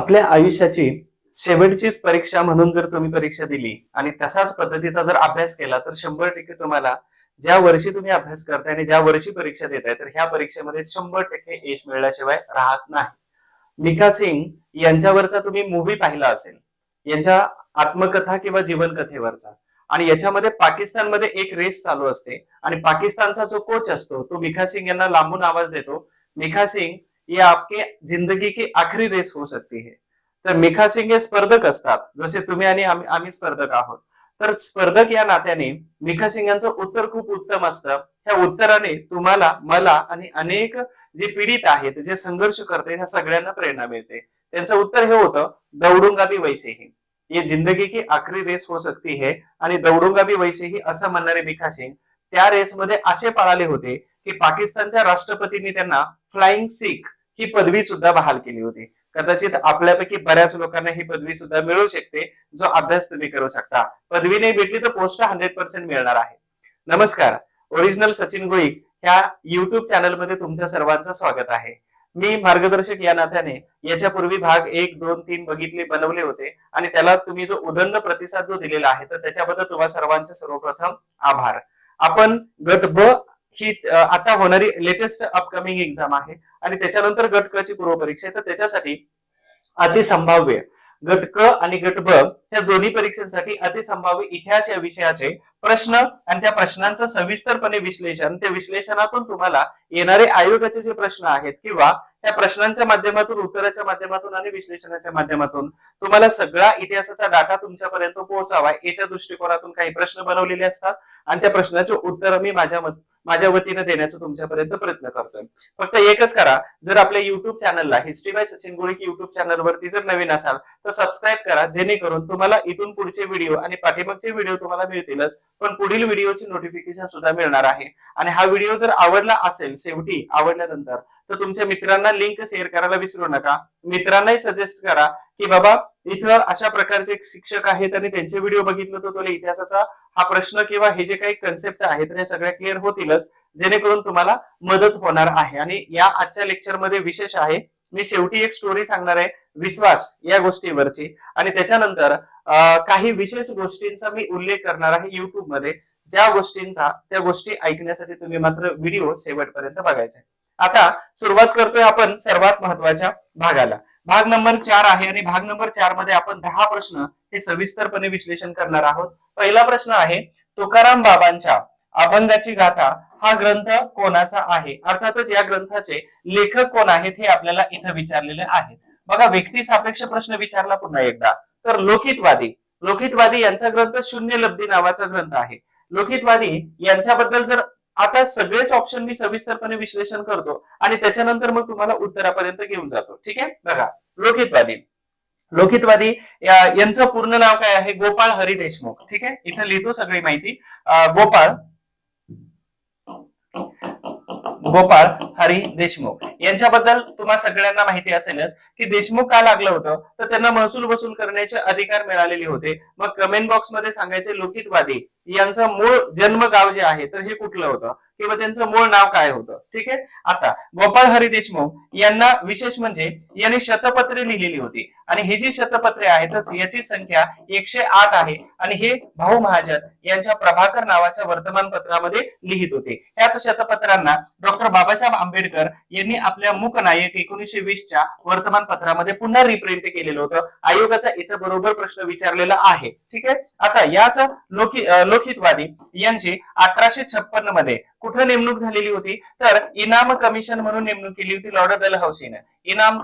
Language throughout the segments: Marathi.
आपल्या आयुष्याची शेवटची परीक्षा म्हणून जर तुम्ही परीक्षा दिली आणि तसाच पद्धतीचा जर अभ्यास केला तर 100% तुम्हाला ज्या वर्षी तुम्ही अभ्यास करताय आणि ज्या वर्षी परीक्षा देताय तर ह्या परीक्षेमध्ये 100% यश मिळण्याशिवाय राहत नाही. मिका सिंग यांच्यावरचा तुम्ही मूव्ही पाहिला असेल, यांच्या आत्मकथा किंवा जीवनकथेवरचा, आणि याच्यामध्ये पाकिस्तानमध्ये एक रेस चालू असते आणि पाकिस्तानचा जो कोच असतो तो मिका सिंग यांना लांबून आवाज देतो, मिका सिंग ये आपके जिंदगी की आखरी रेस हो सकती है. तर मिका सिंग हे स्पर्धक असतात, जसे तुम्ही आणि आम्ही स्पर्धक आहोत. तर स्पर्धक या नात्याने मिका सिंग यांचं उत्तर खूप उत्तम असतं. त्या उत्तराने तुम्हाला, मला आणि अनेक जे पीडित आहेत, जे संघर्ष करते, ह्या सगळ्यांना प्रेरणा मिळते. त्यांचं उत्तर हे होतं, दौडूंगा भी वैसे ही, ये जिंदगी की आखरी रेस हो सकती है. आणि दौडूंगा भी वैसे ही असं म्हणणारे मिका सिंग त्या रेसमध्ये असे पळाले होते की पाकिस्तानच्या राष्ट्रपतींनी त्यांना फ्लाइंग सिख ही पदवी सुद्धा बहाल केली होती. कदाचित आपल्यापैकी बऱ्याच लोकांना ही पदवी सुद्धा मिळू शकते, जो अभ्यास तुम्ही करू शकता. पदवी नाही भेटली तर पोस्ट 100% मिळणार आहे. नमस्कार, ओरिजिनल सचिन गोळीक ह्या युट्यूब चॅनल मध्ये तुमच्या सर्वांचं स्वागत आहे. मी मार्गदर्शक या नात्याने याच्यापूर्वी भाग 1, 2, 3 बनवले होते आणि त्याला तुम्ही जो उदंड प्रतिसाद जो दिलेला आहे तर त्याच्याबद्दल तुम्हा सर्वांचे सर्वप्रथम आभार. आपण गट ब ही आता होणारी लेटेस्ट अपकमिंग एक्झाम आहे आणि त्याच्यानंतर गट क ची पूर्वपरीक्षा आहे. तर त्याच्यासाठी अतिसंभाव्य गट क आणि गट ब या दोन्ही परीक्षांसाठी अतिसंभाव्य इतिहास या विषयाचे प्रश्न आणि त्या प्रश्नांचं सविस्तरपणे विश्लेषण, त्या विश्लेषणातून तुम्हाला येणारे आयोगाचे जे प्रश्न आहेत किंवा त्या प्रश्नांच्या माध्यमातून, उत्तराच्या माध्यमातून आणि विश्लेषणाच्या माध्यमातून तुम्हाला सगळा इतिहासाचा डाटा तुमच्यापर्यंत पोहोचावा याच्या दृष्टिकोनातून काही प्रश्न बनवलेले असतात आणि त्या प्रश्नाचे उत्तर मी माझ्या वतीने देण्याचा तुमच्यापर्यंत प्रयत्न करतोय. फक्त एकच करा, जर आपल्या युट्यूब चॅनलला history by Sachin Golik YouTube channel वरती जर नवीन असाल तर सबस्क्राईब करा, जेणेकरून तुम्हाला इथून पुढचे व्हिडिओ आणि पाठीमागचे व्हिडिओ तुम्हाला मिळतीलच, पण पुढील व्हिडिओची नोटिफिकेशन सुद्धा मिळणार आहे. आणि हा व्हिडिओ जर आवडला असेल, शेवटी आवडल्यानंतर, तर तुमच्या मित्रांना लिंक शेअर करायला विसरू नका. मित्रांनाही सजेस्ट करा की बाबा इथं अशा प्रकारचे शिक्षक आहेत आणि त्यांचे व्हिडिओ बघितलं तर तुला इतिहासाचा हा प्रश्न किंवा हे जे काही कन्सेप्ट आहेत ते सगळ्या क्लिअर होतीलच, जेणेकरून तुम्हाला मदत होणार आहे. आणि या आजच्या लेक्चर मध्ये विशेष आहे, मी शेवटी एक स्टोरी सांगणार आहे विश्वास या गोष्टीवरची, आणि त्याच्यानंतर काही विशेष गोष्टींचा मी उल्लेख करणार आहे युट्यूब मध्ये, ज्या गोष्टींचा त्या गोष्टी ऐकण्यासाठी तुम्ही मात्र व्हिडिओ शेवटपर्यंत बघायचा. आता सुरुवात करतोय आपण सर्वात महत्वाच्या भागाला. भाग नंबर 4 आहे आणि भाग नंबर 4 मध्ये आपण 10 प्रश्न हे सविस्तरपणे विश्लेषण करणार आहोत. पहिला प्रश्न आहे, तुकाराम बाबांच्या अभंगाची गाथा हा ग्रंथ कोणाचा आहे? अर्थातच या ग्रंथाचे लेखक कोण आहेत हे आपल्याला इथं विचारलेले आहे. बघा, व्यक्ती सापेक्ष प्रश्न विचारला पुन्हा एकदा. तर लोकितवादी यांचा ग्रंथ शून्य लब्धी नावाचा ग्रंथ आहे. लोकितवादी यांच्याबद्दल जर आता सगळेच ऑप्शन मी सविस्तरपणे विश्लेषण करतो आणि त्याच्यानंतर मग तुम्हाला उत्तरापर्यंत घेऊन जातो. ठीक आहे, बघा, लोकितवादी यांचं पूर्ण नाव काय आहे? गोपाळ हरी देशमुख. ठीक आहे, इथं लिहितो सगळी माहिती. गोपाळ हरी देशमुख यांच्याबद्दल तुम्हाला सगळ्यांना माहिती असेलच की देशमुख का लागलं होतं, तर त्यांना महसूल वसूल करण्याचे अधिकार मिळालेले होते. मग कमेंट बॉक्स मध्ये सांगायचे लोकितवादी यांचं मूळ जन्मगाव जे आहे तर हे कुठलं होतं किंवा त्यांचं मूळ नाव काय होतं. ठीक आहे, आता गोपाळ हरी देशमुख यांना विशेष म्हणजे यांनी शतपत्रे लिहिलेली होती आणि ही जी शतपत्रे आहेत याची संख्या 108 आहे आणि हे भाऊ महाजन यांच्या प्रभाकर नावाच्या वर्तमानपत्रामध्ये लिहित होते. याच शतपत्रांना डॉक्टर बाबासाहेब आंबेडकर यांनी आपल्या मूकनायक 1920च्या वर्तमानपत्रामध्ये पुन्हा रिप्रिंट केलेलं होतं. आयोगाचा इथं बरोबर प्रश्न विचारलेला आहे. ठीक आहे, आता याच लोकितवादी यांची 1856 मध्ये कुठं नेमणूक झालेली होती? तर इनाम कमिशन म्हणून नेमणूक केली होती लॉर्ड डलहौसीने. इनाम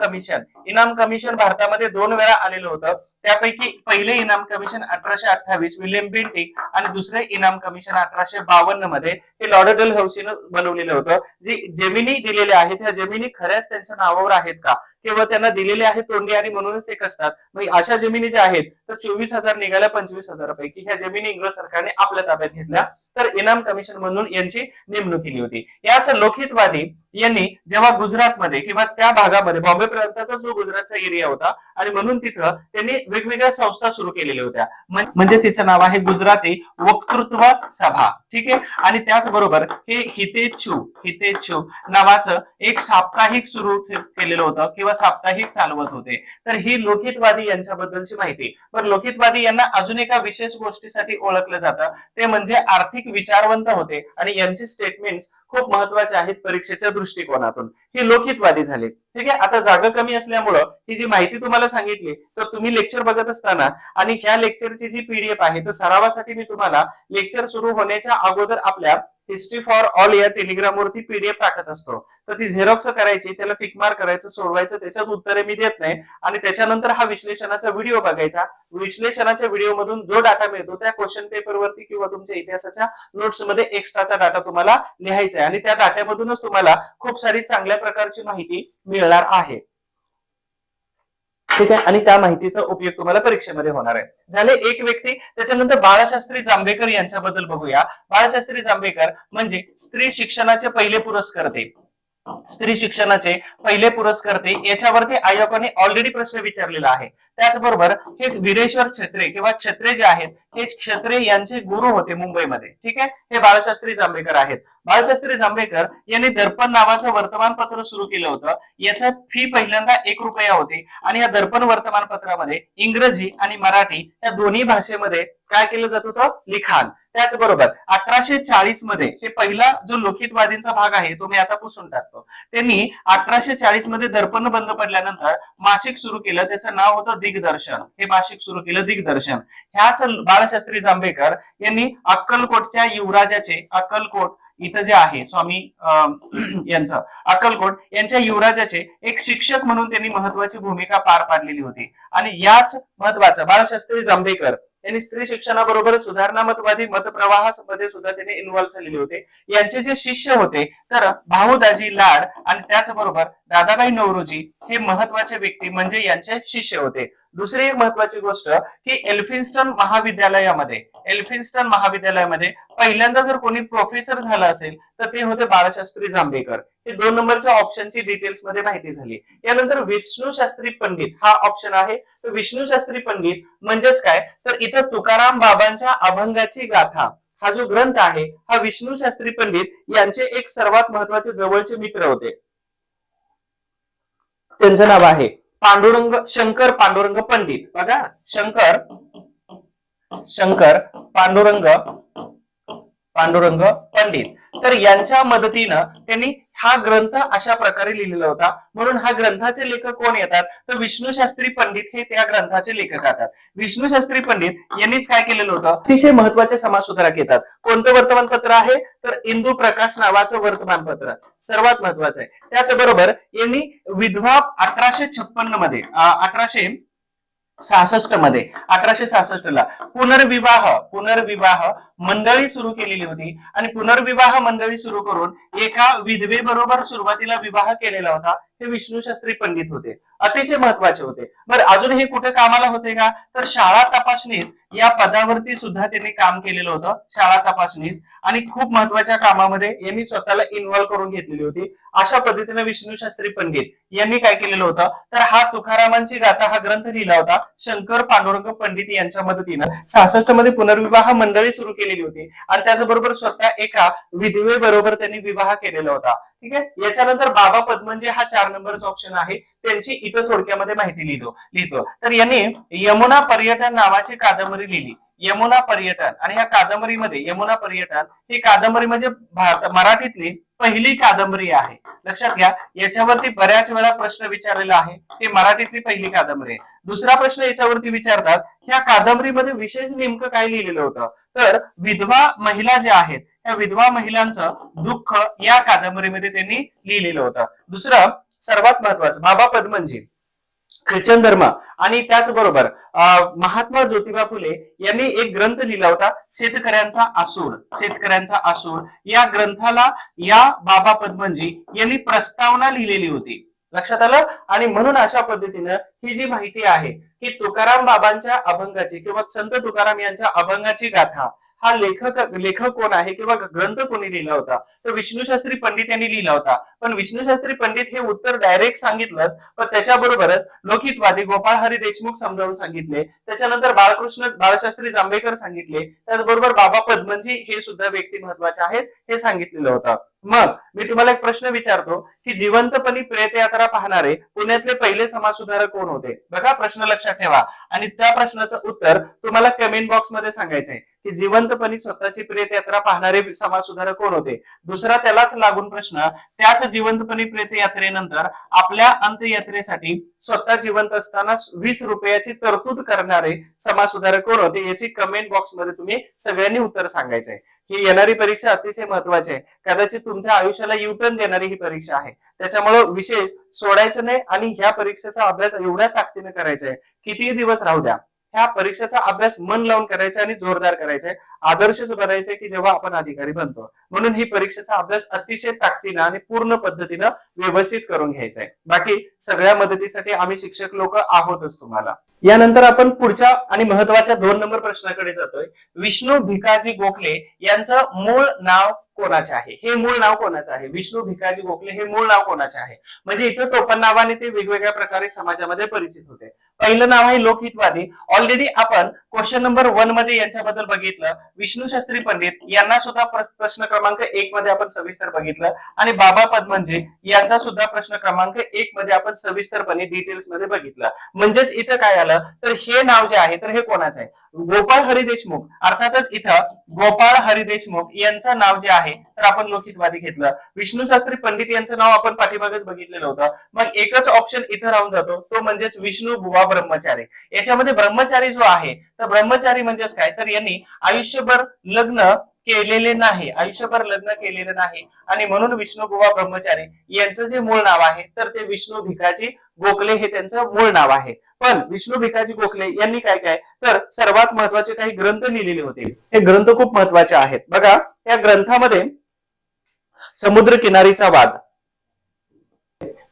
कमिशन भारतामध्ये 2 वेळा आलेलं होतं. त्यापैकी पहिले इनाम कमिशन 1828 विल्यम बेंटिक आणि दुसरे इनाम कमिशन 1852 मध्ये हे लॉर्ड डलहौसीने बनवलेलं होतं. जी जमिनी दिलेल्या आहेत त्या जमिनी खऱ्याच त्यांच्या नावावर आहेत का किंवा त्यांना दिलेले आहेत तोंडी आणि म्हणूनच ते कसतात? मग अशा जमिनी ज्या आहेत तर 24,000 निघाल्या, 25,000 पैकी ह्या जमिनी इंग्रज सरकारने आपल्या ताब्यात घेतल्या. तर इनाम कमिशन म्हणून यांची नेमणूक केली होती. याच लोकितवादी यांनी जेव्हा गुजरातमध्ये किंवा त्या भागामध्ये बॉम्बे प्रांताचा जो गुजरातचा एरिया होता आणि म्हणून तिथं त्यांनी वेगवेगळ्या संस्था सुरू केलेल्या होत्या. म्हणजे तिचं नाव आहे गुजराती वक्तृत्व सभा, ठीक आहे. आणि त्याचबरोबर हे हितेच्छू नावाचं एक साप्ताहिक सुरू केलेलं होतं किंवा साप्ताहिक चालवत होते. तर ही लोकहितवादी यांच्याबद्दलची माहिती. पण लोकहितवादी यांना अजून एका विशेष गोष्टीसाठी ओळखलं जातं, ते म्हणजे आर्थिक विचारवंत होते आणि यांचे स्टेटमेंट्स खूप महत्वाचे आहेत परीक्षेच्या दृष्टिकोनातून. हे लोकहितवादी झाले, ठीक आहे. आता जागा कमी असल्यामुळं ही जी माहिती तुम्हाला सांगितली, तर तुम्ही लेक्चर बघत असताना आणि ह्या लेक्चरची जी पीडीएफ आहे, तर सरावासाठी मी तुम्हाला लेक्चर सुरू होण्याच्या अगोदर आपल्या हिस्ट्री फॉर ऑल या टेलिग्राम वरती पीडीएफ टाकत असतो. तर ती झेरॉक्स करायची, त्याला टिक मार्क करायचं, सोडवायचं, त्याच्यात उत्तरे मी देत नाही. आणि त्याच्यानंतर हा विश्लेषणाचा व्हिडिओ बघायचा. विश्लेषणाच्या व्हिडिओ मधून जो डाटा मिळतो त्या क्वेश्चन पेपर वरती किंवा तुमच्या इतिहासाच्या नोट्स मध्ये एक्स्ट्राचा डाटा तुम्हाला लिहायचा आहे आणि त्या डाट्यामधूनच तुम्हाला खूप सारी चांगल्या प्रकारची माहिती मिळणार आहे, ठीक आहे. आणि त्या माहितीचा उपयोग तुम्हाला परीक्षेमध्ये होणार आहे. झाले एक व्यक्ती. त्याच्यानंतर बाळशास्त्री जांभेकर यांच्याबद्दल बघूया. बाळशास्त्री जांभेकर म्हणजे स्त्री शिक्षणाचे पहिले पुरस्कर्ते, स्त्री शिक्षणाचे पहिले पुरस्कर्ते. याच्यावरती आयोगाने ऑलरेडी प्रश्न विचारलेला आहे. त्याचबरोबर हे वीरेश्वर क्षत्रे किंवा क्षत्रे जे आहेत, हे क्षत्रे यांचे गुरु होते मुंबईमध्ये, ठीक आहे. हे बाळशास्त्री जांभेकर आहेत. बाळशास्त्री जांभेकर यांनी दर्पण नावाचं वर्तमानपत्र सुरू केलं होतं. याचं फी पहिल्यांदा ₹1 होती आणि या दर्पण वर्तमानपत्रामध्ये इंग्रजी आणि मराठी या दोन्ही भाषेमध्ये काय केलं जात होतं, लिखाण. त्याचबरोबर 1840 मध्ये हे पहिला जो लोकहितवादींचा भाग आहे तो मी आता पुसून टाकतो. त्यांनी 1840 मध्ये दर्पण बंद पडल्यानंतर मासिक सुरू केलं, त्याचं नाव होतं दिग्दर्शन. हे मासिक सुरू केलं दिग्दर्शन. ह्याच बाळशास्त्री जांभेकर यांनी अक्कलकोटच्या युवराजाचे, अक्कलकोट इथं जे आहे स्वामी यांचं अक्कलकोट यांच्या युवराजाचे एक शिक्षक म्हणून त्यांनी महत्वाची भूमिका पार पाडलेली होती. आणि याच महत्वाचं बाळशास्त्री जांभेकर यांनी स्त्री शिक्षणाबरोबर सुधारणामतवादी मतप्रवाहामध्ये सुद्धा त्यांनी इन्व्हॉल्व झालेले होते. यांचे जे शिष्य होते तर भाऊ दाजी लाड आणि त्याचबरोबर दादाबाई नौरोजी हे महत्वाचे व्यक्ती म्हणजे यांचे शिष्य होते. दुसरी एक महत्वाची गोष्ट की एल्फिन्स्टन महाविद्यालयामध्ये पहिल्यांदा जर कोणी प्रोफेसर झाला असेल तर ते होते बाळशास्त्री जांभेकर. हे 2 नंबरच्या ऑप्शनची डिटेल्स मध्ये माहिती झाली. यानंतर विष्णू शास्त्री पंडित हा ऑप्शन आहे. तर विष्णू शास्त्री पंडित म्हणजेच काय, तर इथं तुकाराम बाबांच्या अभंगाची गाथा हा जो ग्रंथ आहे, हा विष्णू शास्त्री पंडित यांचे एक सर्वात महत्वाचे जवळचे मित्र होते. त्यांचं नाव आहे शंकर पांडुरंग पंडित. बघा, शंकर पांडुरंग पंडित. तर यांच्या मदतीनं त्यांनी हा ग्रंथ अशा प्रकारे लिहिलेला होता. म्हणून हा ग्रंथाचे लेखक कोण येतात, तर विष्णू शास्त्री पंडित हे त्या ग्रंथाचे लेखक आहेत. विष्णू शास्त्री पंडित यांनीच काय केलेलं होतं, अतिशय महत्वाचे समाजसुधारक येतात. कोणतं वर्तमानपत्र आहे, तर इंदू प्रकाश नावाचं वर्तमानपत्र सर्वात महत्वाचं आहे. त्याचबरोबर यांनी विधवा 1866 ला पुनर्विवाह मंडळी सुरू केलेली होती. आणि पुनर्विवाह मंडळी सुरू करून एका विधवेबरोबर सुरुवातीला विवाह केलेला होता. हे विष्णू शास्त्री पंडित होते, अतिशय महत्वाचे होते. बरं, अजून हे कुठे कामाला होते का, तर शाळा तपासनीस या पदावरती सुद्धा त्यांनी काम केलेलं होतं. शाळा तपासनीस आणि खूप महत्वाच्या कामामध्ये यांनी स्वतःला इन्व्हॉल्व करून घेतलेली होती. अशा पद्धतीने विष्णू शास्त्री पंडित यांनी काय केलेलं होतं, तर हा तुकारामांची गाथा हा ग्रंथ लिहिला होता शंकर पांडुरंग पंडित यांच्या मदतीनं. 66 मध्ये पुनर्विवाह मंडळी सुरू केलेली होती आणि त्याचबरोबर स्वतः एका विधवे बरोबर त्यांनी विवाह केलेला होता, ठीक आहे. याच्यानंतर बाबा पद्मनजी हा 4 नंबरचा ऑप्शन आहे. त्यांची इथं थोडक्यामध्ये माहिती लिहितो. तर यांनी यमुना पर्यटन नावाची कादंबरी लिहिली. यमुना पर्यटन. आणि ह्या कादंबरीमध्ये यमुना पर्यटन ही कादंबरी म्हणजे मराठीतली पहिली कादंबरी आहे. लक्षात घ्या, याच्यावरती बऱ्याच वेळा प्रश्न विचारलेला आहे. ही मराठीतली पहिली कादंबरी आहे. दुसरा प्रश्न याच्यावरती विचारतात, ह्या कादंबरीमध्ये विशेष नेमकं काय लिहिलेलं होतं, तर विधवा महिला ज्या आहेत त्या विधवा महिलांचं दुःख या कादंबरीमध्ये त्यांनी लिहिलेलं होतं. दुसरं सर्वात महत्वाचं, बाबा पद्मनजी ख्रिश्चन धर्म आणि त्याचबरोबर महात्मा ज्योतिबा फुले यांनी एक ग्रंथ लिहिला होता शेतकऱ्यांचा आसूड. या ग्रंथाला या बाबा पद्मनजी यांनी प्रस्तावना लिहिलेली होती. लक्षात आलं. आणि म्हणून अशा पद्धतीनं ही जी माहिती आहे की तुकाराम बाबांच्या अभंगाची किंवा संत तुकाराम यांच्या अभंगाची गाथा हा लेखक कोण आहे किंवा ग्रंथ कोणी लिहिला होता, तर विष्णूशास्त्री पंडित यांनी लिहिला होता. पण विष्णूशास्त्री पंडित हे उत्तर डायरेक्ट सांगितलंच, पण त्याच्याबरोबरच लोकहितवादी गोपाळ हरी देशमुख समजावून सांगितले. त्याच्यानंतर बाळशास्त्री जांभेकर सांगितले. त्याचबरोबर बाबा पद्मनजी हे सुद्धा व्यक्ती महत्वाचे आहेत हे सांगितलेलं होतं. मग मी तुम्हाला एक प्रश्न विचारतो की जिवंतपणी प्रेत यात्रा पाहणारे पुण्यातले पहिले समाजसुधारक कोण होते? बघा, प्रश्न लक्षात ठेवा आणि त्या प्रश्नाचं उत्तर तुम्हाला कमेंट बॉक्स मध्ये सांगायचंय की जिवंतपणी स्वतःची प्रेत यात्रा पाहणारे समाजसुधारक कोण होते. दुसरा त्यालाच लागून प्रश्न, त्याच जिवंतपणी प्रेत यात्रेनंतर आपल्या अंत्ययात्रेसाठी स्वतः जिवंत असताना 20 रुपयाची तरतूद करणारे समाजसुधारक कोण होते, याची कमेंट बॉक्स मध्ये तुम्ही सगळ्यांनी उत्तर सांगायचंय. ही येणारी परीक्षा अतिशय महत्वाची आहे. कदाचित तुमच्या आयुष्याला युटर्न देणारी ही परीक्षा आहे. त्याच्यामुळे विशेष सोडायचं नाही आणि ह्या परीक्षेचा अभ्यास एवढ्या ताकदीने करायचा आहे, कितीही दिवस राहू द्या. ह्या परीक्षेचा अभ्यास मन लावून करायचा आणि जोरदार करायचा आहे. आदर्शच बनायचे की जेव्हा आपण अधिकारी बनतो. म्हणून ही परीक्षेचा अभ्यास अतिशय ताकदीनं आणि पूर्ण पद्धतीनं व्यवस्थित करून घ्यायचा आहे. बाकी सगळ्या मदतीसाठी आम्ही शिक्षक लोक आहोतच तुम्हाला. यानंतर आपण पुढच्या आणि महत्वाच्या 2 नंबर प्रश्नाकडे जातोय. विष्णू भिकाजी गोखले यांचं मूळ नाव कोणाचे आहे? हे मूळ नाव कोणाचं आहे? विष्णू भिकाजी गोखले हे मूळ नाव कोणाचे आहे? म्हणजे इथं टोपण नावाने ते वेगवेगळ्या प्रकारे समाजामध्ये परिचित होते. पहिलं नाव आहे लोकहितवादी. ऑलरेडी आपण क्वेश्चन नंबर 1 मध्ये यांच्याबद्दल बघितलं. विष्णू शास्त्री पंडित यांना सुद्धा प्रश्न क्रमांक 1 मध्ये आपण सविस्तर बघितलं आणि बाबा पद्मनजी यांचा सुद्धा प्रश्न क्रमांक 1 मध्ये आपण सविस्तरपणे डिटेल्स मध्ये बघितलं. म्हणजेच इथं काय आलं, तर हे नाव जे आहे तर हे कोणाचं आहे? गोपाळ हरी देशमुख. अर्थातच इथं गोपाळ हरी देशमुख यांचं नाव जे आहे तर आपण लोकहितवादी घेतलं. विष्णू शास्त्री पंडित यांचं नाव आपण पाठीमागेच बघितलेलं होतं. मग एकच ऑप्शन इथं राहून जातो, तो म्हणजेच विष्णू बुवा ब्रह्मचारी. याच्यामध्ये ब्रह्मचारी जो आहे तर ब्रह्मचारी म्हणजेच काय, तर यांनी आयुष्यभर लग्न केलेले नाही, आयुष्यभर लग्न केलेले नाही आणि म्हणून विष्णू बुवा ब्रह्मचारी यांचं जे मूळ नाव आहे तर ते विष्णू भिकाजी गोखले हे त्यांचं मूळ नाव आहे. पण विष्णू भिकाजी गोखले यांनी काय काय तर सर्वात महत्वाचे काही ग्रंथ लिहिलेले होते. हे ग्रंथ खूप महत्वाचे आहेत. बघा, या ग्रंथामध्ये समुद्र किनारीचा वाद,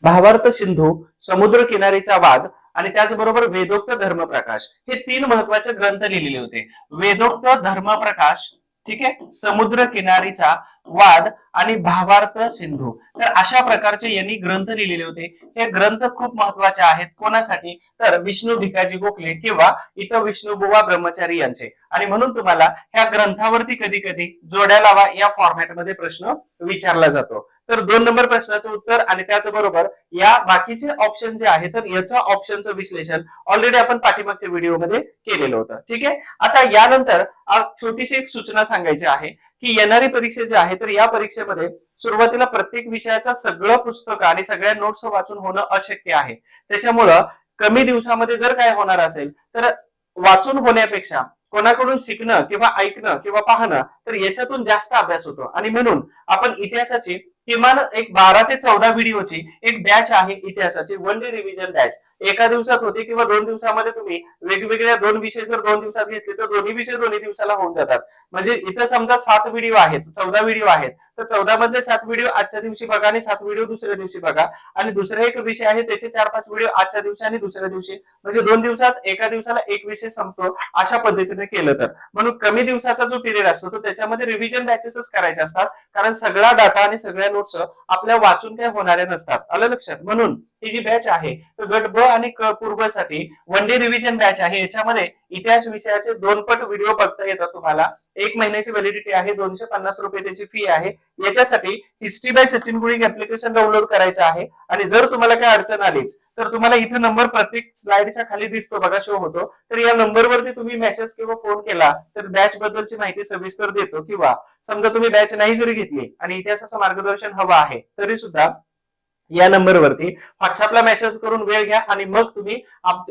भावार्थ सिंधू, समुद्र किनारीचा वाद आणि त्याचबरोबर वेदोक्त धर्मप्रकाश हे 3 महत्वाचे ग्रंथ लिहिलेले होते. वेदोक्त धर्मप्रकाश, ठीक आहे, समुद्र किनारीचा वाद आणि भावार्थ सिंधू. तर अशा प्रकारचे यांनी ग्रंथ लिहिलेले होते. हे ग्रंथ खूप महत्वाचे आहेत. कोणासाठी, तर विष्णू भिकाजी गोखले किंवा इथं विष्णू बुवा ब्रह्मचारी यांचे. आणि म्हणून तुम्हाला ह्या ग्रंथावरती कधी कधी जोड्या लावा या फॉर्मॅटमध्ये प्रश्न विचारला जातो. तर 2 नंबर प्रश्नाचं उत्तर आणि त्याचबरोबर या बाकीचे ऑप्शन जे आहे तर याचं ऑप्शनचं विश्लेषण ऑलरेडी आपण पाठीमागच्या व्हिडिओमध्ये केलेलं होतं. ठीक आहे. आता यानंतर छोटीशी एक सूचना सांगायची आहे की येणारी परीक्षा जी आहे तर या परीक्षेमध्ये सुरुवातीला प्रत्येक विषयाचं सगळं पुस्तक आणि सगळ्या नोट्स वाचून होणं अशक्य आहे. त्याच्यामुळं कमी दिवसामध्ये जर काय होणार असेल तर वाचून होण्यापेक्षा कोणाकडून शिकणं किंवा ऐकणं किंवा पाहणं तर याच्यातून जास्त अभ्यास होतो. आणि म्हणून आपण इतिहासाची किमान एक 12 ते 14 व्हिडिओची एक बॅच आहे इतिहासाची, 1 डे रिव्हिजन बॅच. एका दिवसात होते किंवा 2 दिवसामध्ये तुम्ही वेगवेगळ्या 2 विषय जर 2 दिवसात घेतले तर दोन्ही विषय दोन्ही दिवसाला होऊन जातात. म्हणजे इथं समजा 7 व्हिडिओ आहेत, 14 व्हिडिओ आहेत, तर 14 मधले 7 व्हिडिओ आजच्या दिवशी बघा आणि 7 व्हिडिओ दुसऱ्या दिवशी बघा. आणि दुसरा एक विषय आहे त्याचे 4-5 व्हिडिओ आजच्या दिवशी आणि दुसऱ्या दिवशी. म्हणजे 2 दिवसात एका दिवसाला एक विषय संपतो. अशा पद्धतीने केलं तर म्हणून कमी दिवसाचा जो पिरियड असतो तो त्याच्यामध्ये रिव्हिजन बॅचेसच करायचे असतात. कारण सगळा डाटा आणि सगळ्या नोट्स आपल्या वाचून काय होणारे नसतात. आलं लक्षात. म्हणून ही जी बॅच आहे तर गट ब आणि क पूर्वसाठी 1 डे रिव्हिजन बॅच आहे. याच्यामध्ये इतिहास विषयाचे 2 पट व्हिडिओ बघता येतात तुम्हाला. 1 महिन्याची व्हॅलिडिटी आहे, 250 रुपये त्याची फी आहे. याच्यासाठी history by Sachin Gulik application download करायचं आहे. आणि जर तुम्हाला काय अडचण आलीच तर तुम्हाला इथे नंबर प्रत्येक स्लाइडच्या खाली दिसतो बघा, शो होतो. तर या नंबरवरती तुम्ही मेसेज किंवा फोन केला तर बॅच बद्दलची माहिती सविस्तर देतो. किंवा समजा तुम्ही बॅच नाही जरी घेतली आणि इतिहासाचं मार्गदर्शन हवं आहे तरी सुद्धा या नंबरवरती व्हॉट्सअपला मेसेज करून वेळ घ्या आणि मग तुम्ही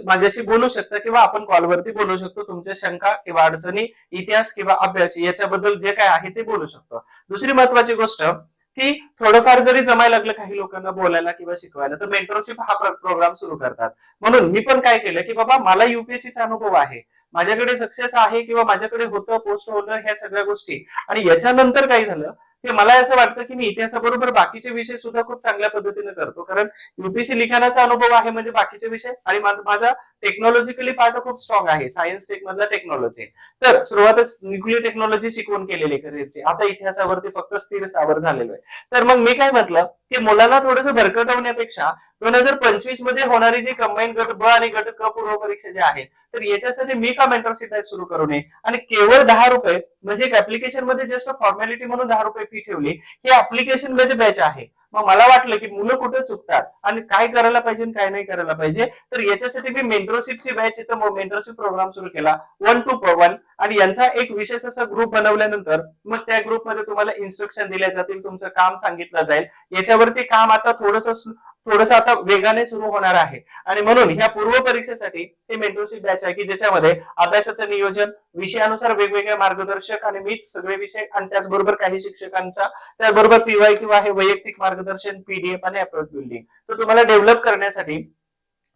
माझ्याशी बोलू शकता किंवा आपण कॉलवरती बोलू शकतो. तुमच्या शंका किंवा अडचणी इतिहास किंवा अभ्यास याच्याबद्दल जे काय आहे ते बोलू शकतो. दुसरी महत्वाची गोष्ट की थोडंफार जरी जमायला लागलं काही लोकांना बोलायला किंवा शिकवायला तर मेंटरशिप हा प्रोग्राम सुरू करतात. म्हणून मी पण काय केलं की बाबा मला युपीएससीचा अनुभव आहे, माझ्याकडे सक्सेस आहे किंवा माझ्याकडे होतं पोस्ट होणं ह्या सगळ्या गोष्टी. आणि याच्यानंतर काय झालं की मला असं वाटतं की मी इतिहासाबरोबर बाकीचे विषय सुद्धा खूप चांगल्या पद्धतीने करतो, कारण युपीएससी लिखाणाचा अनुभव आहे म्हणजे बाकीचे विषय, आणि माझा टेक्नॉलॉजिकली पार्ट खूप स्ट्रॉंग आहे, सायन्स टेक मधला टेक्नॉलॉजी. तर सुरुवातच न्यूक्लिअर टेक्नॉलॉजी शिकवून केलेली करिअरची, आता इतिहासावरती फक्त स्थिर स्थावर झालेलो आहे. तर मग मी काय म्हटलं की मुलांना थोडंसं भरकटवण्यापेक्षा 2025 मध्ये होणारी जी कंबाईन गट ब आणि गट क पूर्व परीक्षा जे आहेत, तर याच्यासाठी मी का मेंटरशिप बॅच सुरू करू नये, आणि केवळ 10 रुपये म्हणजे एक ऍप्लिकेशन मध्ये जस्ट फॉर्मॅलिटी म्हणून 10 रुपये फी ठेवली, ही ऍप्लिकेशन मध्ये बॅच आहे. मग मला वाटलं की मुलं कुठे चुकतात आणि काय करायला पाहिजे काय नाही करायला पाहिजे, तर याच्यासाठी मी मेंटरशिपची बॅच इथं मेंटरशिप प्रोग्राम सुरू केला 1 to 1, आणि यांचा एक विशेष असा ग्रुप बनवल्यानंतर मग त्या ग्रुपमध्ये तुम्हाला इन्स्ट्रक्शन दिल्या जातील, तुमचं काम सांगितलं जाईल. याच्यावरती काम आता थोडंसं आता वेगाने सुरू होणार आहे, आणि म्हणून ह्या पूर्व परीक्षेसाठी हे मेंटरशिप बॅच आहे की ज्याच्यामध्ये अभ्यासाचं नियोजन, विषयानुसार वेगवेगळे मार्गदर्शक आणि मीच सगळे विषय, आणि त्याचबरोबर काही शिक्षकांचा, त्याचबरोबर पीवाय किंवा हे वैयक्तिक मार्गदर्शन, पीडीएफ आणि अप्रोच बिल्डिंग. तर तुम्हाला डेव्हलप करण्यासाठी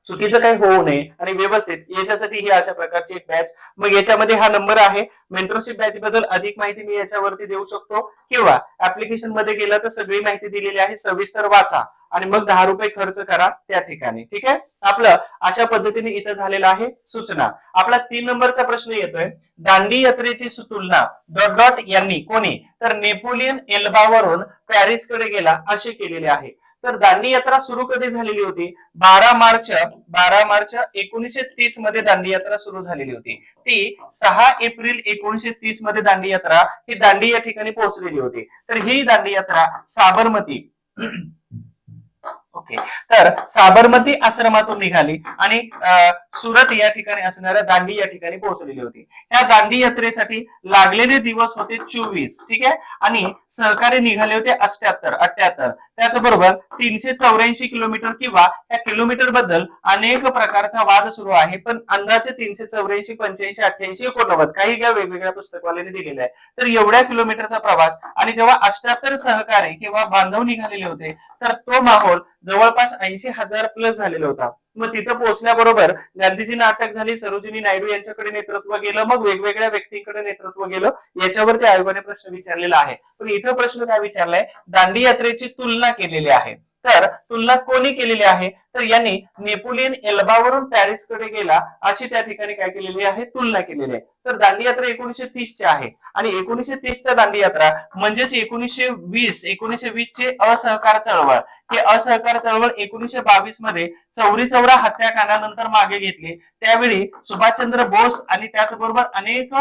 चुकीचं काही होऊ नये आणि व्यवस्थित याच्यासाठी ही अशा प्रकारची एक बॅच. मग याच्यामध्ये हा नंबर आहे, मेंटरशिप बॅच बद्दल अधिक माहिती मी याच्यावरती देऊ शकतो, किंवा ऍप्लिकेशन मध्ये गेला तर सगळी माहिती दिलेली आहे, सविस्तर वाचा आणि मग 10 रुपये खर्च करा त्या ठिकाणी. ठीक आहे, आपलं अशा पद्धतीने इथं झालेलं आहे सूचना. आपला 3 नंबरचा प्रश्न येतोय, दांडी यात्रेची तुलना डॉट डॉट यांनी कोणी, तर नेपोलियन एल्बावरून पॅरिसकडे गेला असे केलेले आहे. तर दांडी यात्रा सुरू कधी झालेली होती? 12 मार्च 1930 मध्ये दांडी यात्रा सुरू झालेली होती. ती 6 एप्रिल 1930 मध्ये दांडी यात्रा ही दांडी या ठिकाणी पोहोचलेली होती. तर ही दांडी यात्रा साबरमती ओके, तर साबरमती आश्रमातून निघाली आणि सुरत या ठिकाणी असणाऱ्या दांडी या ठिकाणी पोहोचलेली होती. या दांडी यात्रेसाठी लागलेले दिवस होते 24. ठीक आहे, आणि सहकारी निघाले होते 78. त्याचबरोबर 384 किलोमीटर, किंवा या किलोमीटर बद्दल अनेक प्रकारचा वाद सुरू आहे, पण अंदाजे 384, 85, 88, 89 काही वेगवेगळ्या पुस्तकवाल्याने दिलेले आहे. तर एवढ्या किलोमीटरचा प्रवास, आणि जेव्हा 78 सहकारी किंवा बांधव निघालेले होते, तर तो माहोल जवळपास 80,000 प्लस झालेला होता. मग तिथं पोहोचल्याबरोबर गांधीजींना अटक झाली, सरोजिनी नायडू यांच्याकडे नेतृत्व गेलं, मग वेगवेगळ्या व्यक्तींकडे नेतृत्व गेलं, याच्यावरती आयोगाने प्रश्न विचारलेला आहे. पण इथं प्रश्न काय विचारलाय, दांडी यात्रेची तुलना केलेली आहे. तर तुलना कोणी केलेली आहे, तर यांनी नेपोलियन एल्बावरून पॅरिसकडे गेला अशी त्या ठिकाणी काय केलेली आहे, तुलना केलेली आहे. तर दांडी यात्रा 1930 ची आहे, आणि 1930 च्या दांडी यात्रा म्हणजेच 1920 चे असहकार चळवळ, हे असहकार चळवळ 1922 मध्ये चौरी चौरा हत्याकांडानंतर मागे घेतली. त्यावेळी सुभाषचंद्र बोस आणि त्याचबरोबर अनेक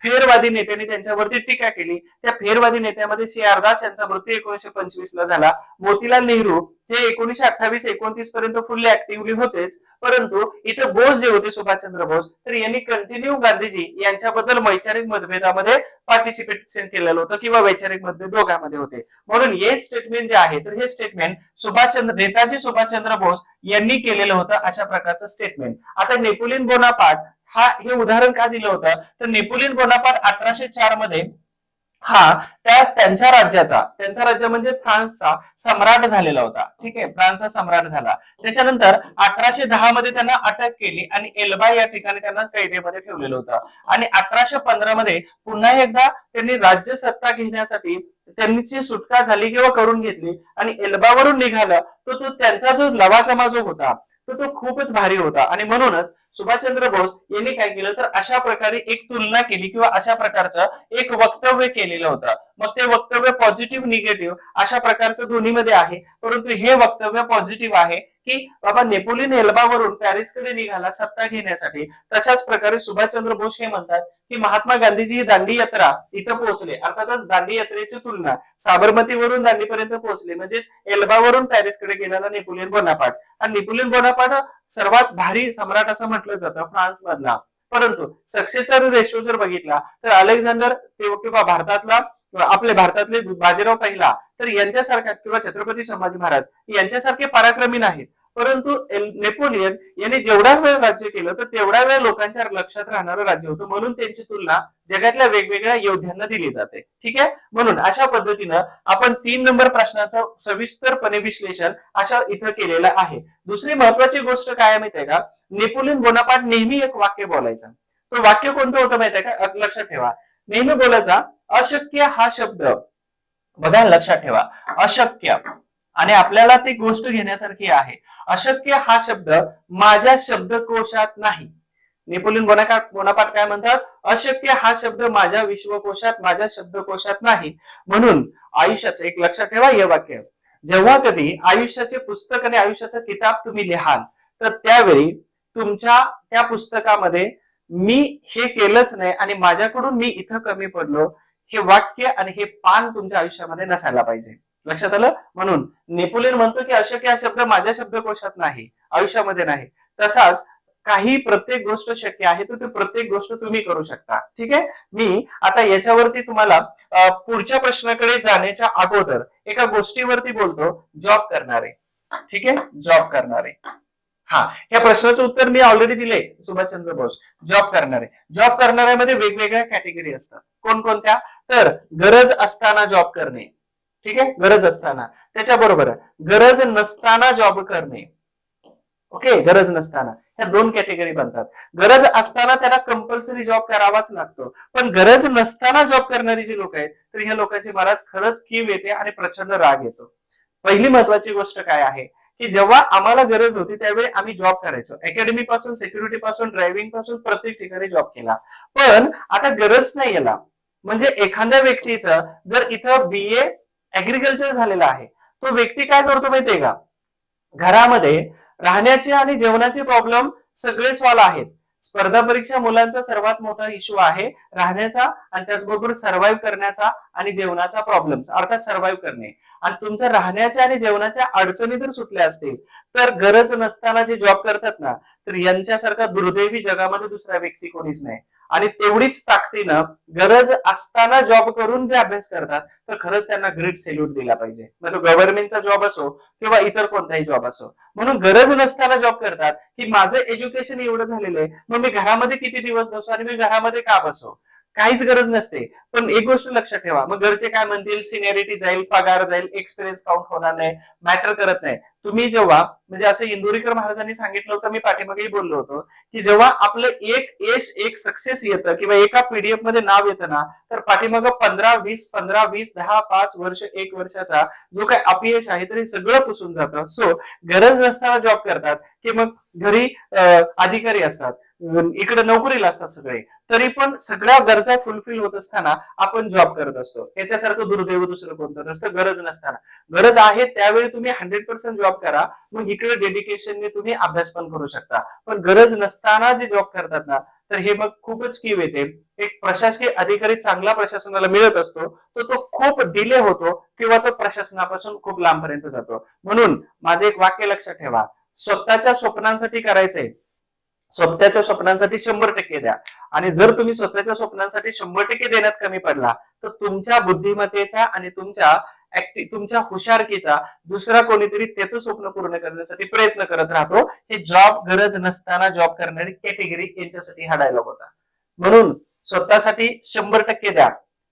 फेरवादी नेत्यांनी त्यांच्यावरती टीका केली. त्या फेरवादी नेत्यामध्ये CR दास यांचा मृत्यू 1925 ला झाला. मोतीलाल नेहरू हे 1928-29 पर्यंत फुल्ली ऍक्टिव्हली होतेच, परंतु इथे बोस जे होते, सुभाषचंद्र बोस, तर यांनी कंटिन्यू गांधीजी यांच्याबद्दल वैचारिक मतभेदामध्ये पार्टिसिपेशन केलेलं होतं, किंवा वैचारिक मतभेद दोघांमध्ये होते. म्हणून हे स्टेटमेंट जे आहे, तर हे स्टेटमेंट नेताजी सुभाषचंद्र बोस यांनी केलेलं होतं, अशा प्रकारचं स्टेटमेंट. आता नेपोलियन बोनापार्ट हे उदाहरण का दिलं होतं, तर नेपोलियन बोनापार्ट 1804 मध्ये हा त्यांच्या राज्य म्हणजे फ्रान्सचा सम्राट झालेला होता. ठीक आहे, फ्रान्सचा सम्राट झाला. त्याच्यानंतर 1810 मध्ये त्यांना अटक केली आणि एल्बा या ठिकाणी त्यांना कैदेमध्ये ठेवलेलं होतं, आणि 1815 मध्ये पुन्हा एकदा त्यांनी राज्य सत्ता घेण्यासाठी त्यांची सुटका झाली किंवा करून घेतली, आणि एल्बावरून निघालं. तो त्यांचा जो लवाजमा जो होता तो खूपच भारी होता, आणि म्हणूनच सुभाषचंद्र बोस यांनी काय केलं, तर अशा प्रकारे एक तुलना केली, किंवा अशा प्रकारचं एक वक्तव्य केलेलं होतं. मग ते वक्तव्य पॉझिटिव्ह निगेटिव्ह अशा प्रकारचं दोन्हीमध्ये आहे, परंतु हे वक्तव्य पॉझिटिव्ह आहे की बाबा नेपोलियन एल्बावरून पॅरिसकडे निघाला सत्ता घेण्यासाठी. तशाच प्रकारे सुभाषचंद्र बोस हे म्हणतात की महात्मा गांधीजी ही दांडी यात्रा इथं पोहोचले, अर्थातच दांडी यात्रेची तुलना साबरमतीवरून दांडीपर्यंत पोहोचले, म्हणजेच एल्बावरून पॅरिसकडे गेलेला नेपोलियन बोनापार्ट. आणि नेपोलियन बोनापार्ट सर्वात भारी सम्राट असं म्हटलं जातं फ्रान्स मधला, परंतु सक्सेसचा रेशो जर बघितला तर अलेक्झांडर किंवा भारतातले बाजीराव पहिला, तर यांच्यासारखा, किंवा छत्रपती संभाजी महाराज यांच्यासारखे पराक्रमी नाहीत, परंतु नेपोलियन यांनी जेवढा वेळ राज्य केलं तर तेवढा वेळ लोकांच्या लक्षात राहणारं राज्य होतं, म्हणून त्यांची तुलना जगातल्या वेगवेगळ्या योद्ध्यांना दिली जाते. ठीक आहे, म्हणून अशा पद्धतीनं आपण 3 नंबर प्रश्नाचं सविस्तरपणे विश्लेषण अशा इथं केलेलं आहे. दुसरी महत्वाची गोष्ट काय माहिती आहे का, नेपोलियन बोनापार्ट नेहमी एक वाक्य बोलायचं. तो वाक्य कोणतं होतं माहिती आहे का, लक्षात ठेवा, नेहमी बोलायचा अशक्य हा शब्द बघा लक्षात ठेवा, अशक्य आणि आपल्याला ती गोष्ट घेण्यासारखी आहे. अशक्य हा शब्द माझ्या शब्दकोशात नाही. नेपोलियन बोनापार्ट काय म्हणतात, अशक्य हा शब्द माझ्या विश्वकोशात, माझ्या शब्दकोशात नाही. म्हणून आयुष्याचं एक लक्षात ठेवा हे वाक्य, जेव्हा कधी आयुष्याचे पुस्तक आणि आयुष्याचं किताब तुम्ही लिहाल तर त्यावेळी तुमच्या त्या पुस्तकामध्ये मी हे केलंच नाही आणि माझ्याकडून मी इथं कमी पडलो हे वाक्य आणि हे पान तुमच्या आयुष्यामध्ये नसायला पाहिजे. लक्षात आलं. म्हणून नेपोलियन म्हणतो की अशक्य हा शब्द माझ्या शब्दकोशात नाही, आयुष्यामध्ये नाही. तसाच काही प्रत्येक गोष्ट शक्य आहे तर प्रत्येक गोष्ट तुम्ही करू शकता. ठीक आहे. मी आता याच्यावरती तुम्हाला पुढच्या प्रश्नाकडे जाण्याच्या अगोदर एका गोष्टीवरती बोलतो, जॉब करणारे. ठीक आहे, जॉब करणारे. हा, या प्रश्नाचं उत्तर मी ऑलरेडी दिले, सुभाषचंद्र बोस. जॉब करणारे, जॉब करणाऱ्यामध्ये वेगवेगळ्या कॅटेगरी असतात. कोणकोणत्या, तर गरज असताना जॉब करणे. ठीक आहे, गरज असताना. त्याच्याबरोबर गरज नसताना जॉब करणे. ओके, गरज नसताना. ह्या दोन कॅटेगरी बनतात. गरज असताना त्यांना कंपल्सरी जॉब करावाच लागतो, पण गरज नसताना जॉब करणारी जी लोक आहेत तर ह्या लोकांची महाराज खरंच कीव येते आणि प्रचंड राग येतो. पहिली महत्वाची गोष्ट काय आहे की जेव्हा आम्हाला गरज होती त्यावेळी आम्ही जॉब करायचो. अकॅडमी पासून, सिक्युरिटी पासून, ड्रायव्हिंग पासून प्रत्येक ठिकाणी जॉब केला. पण आता गरज नाही याला. म्हणजे एखाद्या व्यक्तीचं जर इथं BA ऍग्रिकल्चर झालेला आहे, तो व्यक्ती काय करतो माहितीये का, घरामध्ये राहण्याचे आणि जेवणाचे प्रॉब्लेम सगळे सॉल्व्ह आहेत. स्पर्धा परीक्षा मुलांचा सर्वात मोठा इश्यू आहे राहण्याचा आणि त्याचबरोबर सर्व्हाइव्ह करण्याचा आणि जेवणाचा प्रॉब्लेम, अर्थात सर्व्हाइव्ह करणे. आणि तुमच्या राहण्याच्या आणि जेवणाच्या अडचणी जर सुटल्या असतील तर गरज नसताना जे जॉब करतात ना, तर यांच्यासारखा दुर्दैवी जगामध्ये दुसरा व्यक्ती कोणीच नाही. आणि तेवढीच ताकदीनं गरज असताना जॉब करून जे अभ्यास करतात तर खरंच त्यांना ग्रेट सॅल्यूट दिला पाहिजे. मग तो गव्हर्नमेंटचा जॉब असो किंवा इतर कोणताही जॉब असो. म्हणून गरज नसताना जॉब करतात की माझं एज्युकेशन एवढं झालेलं आहे, मग मी घरामध्ये किती दिवस बसू आणि मी घरामध्ये का बसू, काहीच गरज नसते. पण एक गोष्ट लक्षात ठेवा, मग घरचे काय म्हणतील, सिनियरिटी जाईल, पगार जाईल, एक्सपिरियन्स काउंट होणार नाही, मॅटर करत नाही. तुम्ही जेव्हा म्हणजे असं इंदुरीकर महाराजांनी सांगितलं होतं, मी पाठीमागेही बोललो होतो की जेव्हा आपलं एक यश, एक सक्सेस येतं किंवा एका पीडीएफ मध्ये नाव येतं ना, तर पाठीमागं 15-20, 10-5 वर्ष, 1 वर्षाचा जो काही अपयश आहे तर हे सगळं पुसून जातं. सो गरज नसताना जॉब करतात की मग घरी अधिकारी असतात, इकडे नोकरीला असतात सगळे, तरी पण सगळ्या गरजा फुलफिल होत असताना आपण जॉब करत असतो. याच्यासारखं दुर्दैव दुसरं कोणतं नसतं. गरज नसताना, गरज आहे त्यावेळी तुम्ही 100% जॉब करा, मग इकडे डेडिकेशनने तुम्ही अभ्यास पण करू शकता. पण गरज नसताना जे जॉब करतात ना, तर हे मग खूपच कीव येते. एक प्रशासकीय अधिकारी चांगला प्रशासनाला मिळत असतो तर तो खूप डिले होतो किंवा तो प्रशासनापासून खूप लांबपर्यंत जातो. म्हणून माझं एक वाक्य लक्षात ठेवा, स्वतःच्या स्वप्नांसाठी करायचंय, स्वतःच्या स्वप्नांसाठी 100% द्या. आणि जर तुम्ही स्वतःच्या स्वप्नांसाठी 100% देण्यात कमी पडला तर तुमच्या बुद्धिमत्तेचा आणि तुमच्या हुशारकीचा दुसरा कोणीतरी त्याचं स्वप्न पूर्ण करण्यासाठी प्रयत्न करत राहतो. हे जॉब गरज नसताना जॉब करणारी कॅटेगरी यांच्यासाठी हा डायलॉग होता. म्हणून स्वतःसाठी 100% द्या.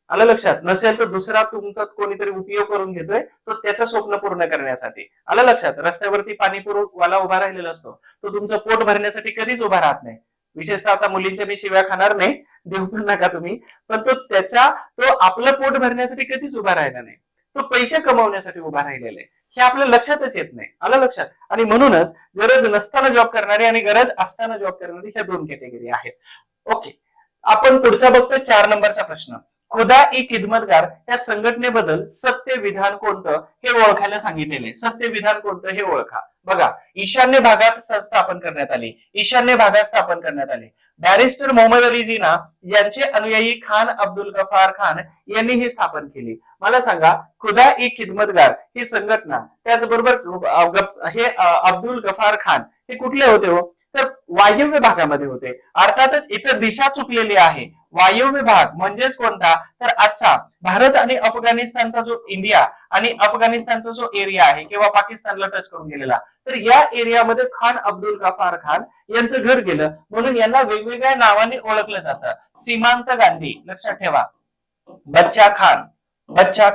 आलं लक्षात. नसेल तर दुसरा तुमचा कोणीतरी उपयोग करून घेतोय तो त्याचं स्वप्न पूर्ण करण्यासाठी. आलं लक्षात. रस्त्यावरती पाणीपुरवाला उभा राहिलेला असतो, तो तुमचं पोट भरण्यासाठी कधीच उभा राहत नाही. विशेषतः आता मुलींच्या मी शिव्या खाणार नाही, देऊ पण नका तुम्ही, पण तो आपलं पोट भरण्यासाठी कधीच उभा राहिला नाही, तो पैसे कमवण्यासाठी उभा राहिलेला आहे. हे आपल्या लक्षातच येत नाही. आलं लक्षात. आणि म्हणूनच गरज नसताना जॉब करणारे आणि गरज असताना जॉब करणारी ह्या दोन कॅटेगरी आहेत. ओके, आपण पुढचा बघतोय 4 नंबरचा प्रश्न. खुदा ई खिदमतगार या संघटनेबद्दल सत्य विधान कोणतं हे ओळखायला सांगितलेले. सत्य विधान कोणतं हे ओळखा. बघा, ईशान्य भागात स्थापन करण्यात आली. ईशान्य भागात स्थापन करण्यात आली. बॅरिस्टर मोहम्मद अली जिना यांचे अनुयायी खान अब्दुल गफार खान यांनी ही स्थापन केली. मला सांगा, खुदा ई खिदमतगार ही संघटना, त्याचबरोबर हे अब्दुल गफार खान हे कुठले होते हो, तर वायव्य भागामध्ये होते. अर्थातच इथं दिशा चुकलेली आहे. वायव्य भाग म्हणजेच कोणता, तर आजचा भारत आणि अफगाणिस्तानचा जो इंडिया आणि अफगाणिस्तानचा जो एरिया आहे किंवा पाकिस्तानला टच करून गेलेला, तर या एरियामध्ये खान अब्दुल गफार खान यांचं घर गेलं, म्हणून यांना वेगवेगळ्या नावाने ओळखलं जातं. सीमांत गांधी, लक्षात ठेवा, बच्चा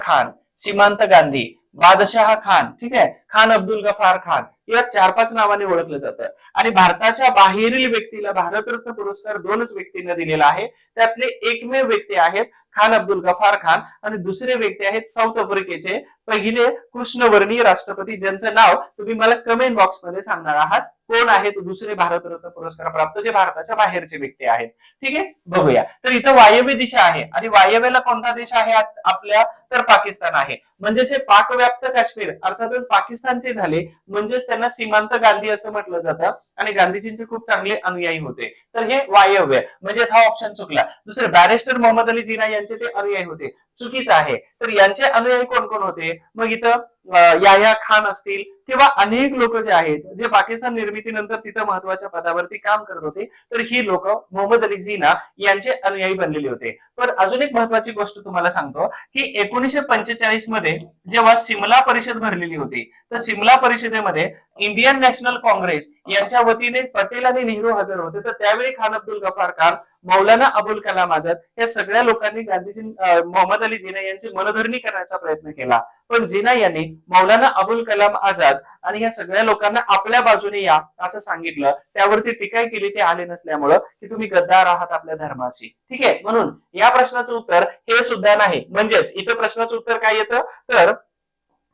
खान, सीमांत गांधी, बादशाह खान, ठीक आहे, खान अब्दुल गफार खान, या 4-5 नावाने ओळखलं जातं. आणि भारताच्या बाहेरील व्यक्तीला भारतरत्न पुरस्कार 2च व्यक्तींना दिलेला आहे. त्यातले एकमेव व्यक्ती आहेत खान अब्दुल गफार खान आणि दुसरे व्यक्ती आहेत साऊथ आफ्रिकेचे पहिले कृष्णवर्णीय राष्ट्रपती, ज्यांचं नाव तुम्ही मला कमेंट बॉक्स मध्ये सांगणार आहात कोण आहेत दुसरे भारतरत्न पुरस्कार प्राप्त जे भारताच्या बाहेरचे व्यक्ती आहेत. ठीक आहे, बघूया. तर इथं वायव्य दिशा आहे आणि वायव्येला कोणता देश आहे आपल्या, तर पाकिस्तान आहे. म्हणजेच हे पाकव्याप्त काश्मीर अर्थातच पाकिस्तानचे झाले, म्हणजेच त्यांना सीमांत गांधी असं म्हटलं जातं आणि गांधीजींचे खूप चांगले अनुयायी होते. तर हे वायव्य म्हणजेच हा ऑप्शन चुकला. दुसरे बॅरिस्टर मोहम्मद अली जिना यांचे ते अनुयायी होते, चुकीचं आहे. तर यांचे अनुयायी कोण कोण होते, मग इथं याह्या खान असतील किंवा अनेक लोक जे आहेत जे पाकिस्तान निर्मितीनंतर तिथं महत्वाच्या पदावरती काम करत होते, तर ही लोक मोहम्मद अली जिना यांचे अनुयायी बनलेले होते. पण अजून एक महत्वाची गोष्ट तुम्हाला सांगतो की 1945 मध्ये जेव्हा सिमला परिषद भरलेली होती, तर सिमला परिषदेमध्ये इंडियन नॅशनल काँग्रेस यांच्या वतीने पटेल आणि नेहरू हजर होते. तर त्यावेळी खान अब्दुल गफार खान, मौलाना अबुल कलाम आझाद या सगळ्या लोकांनी गांधीजी मोहम्मद अली जिना यांची मनधरणी करण्याचा प्रयत्न केला. पण जिना यांनी मौलाना अबुल कलाम आझाद आणि या सगळ्या लोकांना आपल्या बाजूने या असं सांगितलं. त्यावरती टीका केली, ते आले नसल्यामुळं की तुम्ही गद्दार आहात आपल्या धर्माशी. ठीक आहे, म्हणून या प्रश्नाचं उत्तर हे सुद्धा नाही. म्हणजेच इथं प्रश्नाचं उत्तर काय येतं, तर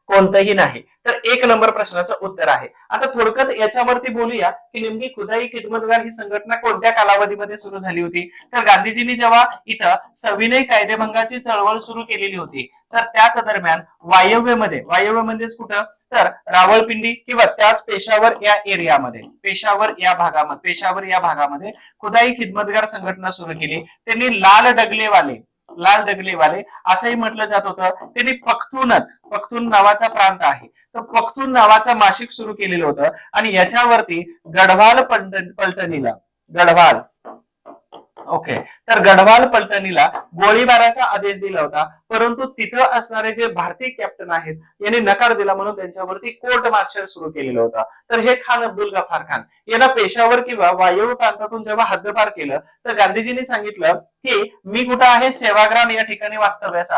कोणतंही नाही. तर 1 नंबर प्रश्नाचं उत्तर आहे. आता थोडक्यात याच्यावरती बोलूया की नेमकी खुदाई खिदमतगार ही संघटना कोणत्या कालावधीमध्ये सुरू झाली होती. तर गांधीजींनी जेव्हा इथं सविनय कायदेभंगाची चळवळ सुरू केलेली होती, तर त्याच दरम्यान वायव्यमध्ये, वायव्य म्हणजेच कुठं, तर रावळपिंडी किंवा त्याच पेशावर या एरियामध्ये, पेशावर या भागामध्ये खुदाई खिदमतगार संघटना सुरू केली. त्यांनी लाल डगलेवाले असंही म्हटलं जात होतं. त्यांनी पख्तून नावाचा प्रांत आहे, तर पख्तून नावाचा मासिक सुरू केलेलं होतं आणि याच्यावरती गढवाल पलटणीला गोळीबाराचा आदेश दिला होता. परंतु तिथं असणारे जे भारतीय कॅप्टन आहेत यांनी नकार दिला, म्हणून त्यांच्यावरती कोर्ट मार्शल सुरू केलेलं होतं. तर हे खान अब्दुल गफार खान यांना पेशावर किंवा वायव्य प्रांतातून जेव्हा हद्दपार केलं, तर गांधीजींनी सांगितलं की मी कुठं आहे, सेवाग्राम या ठिकाणी वास्तव्यास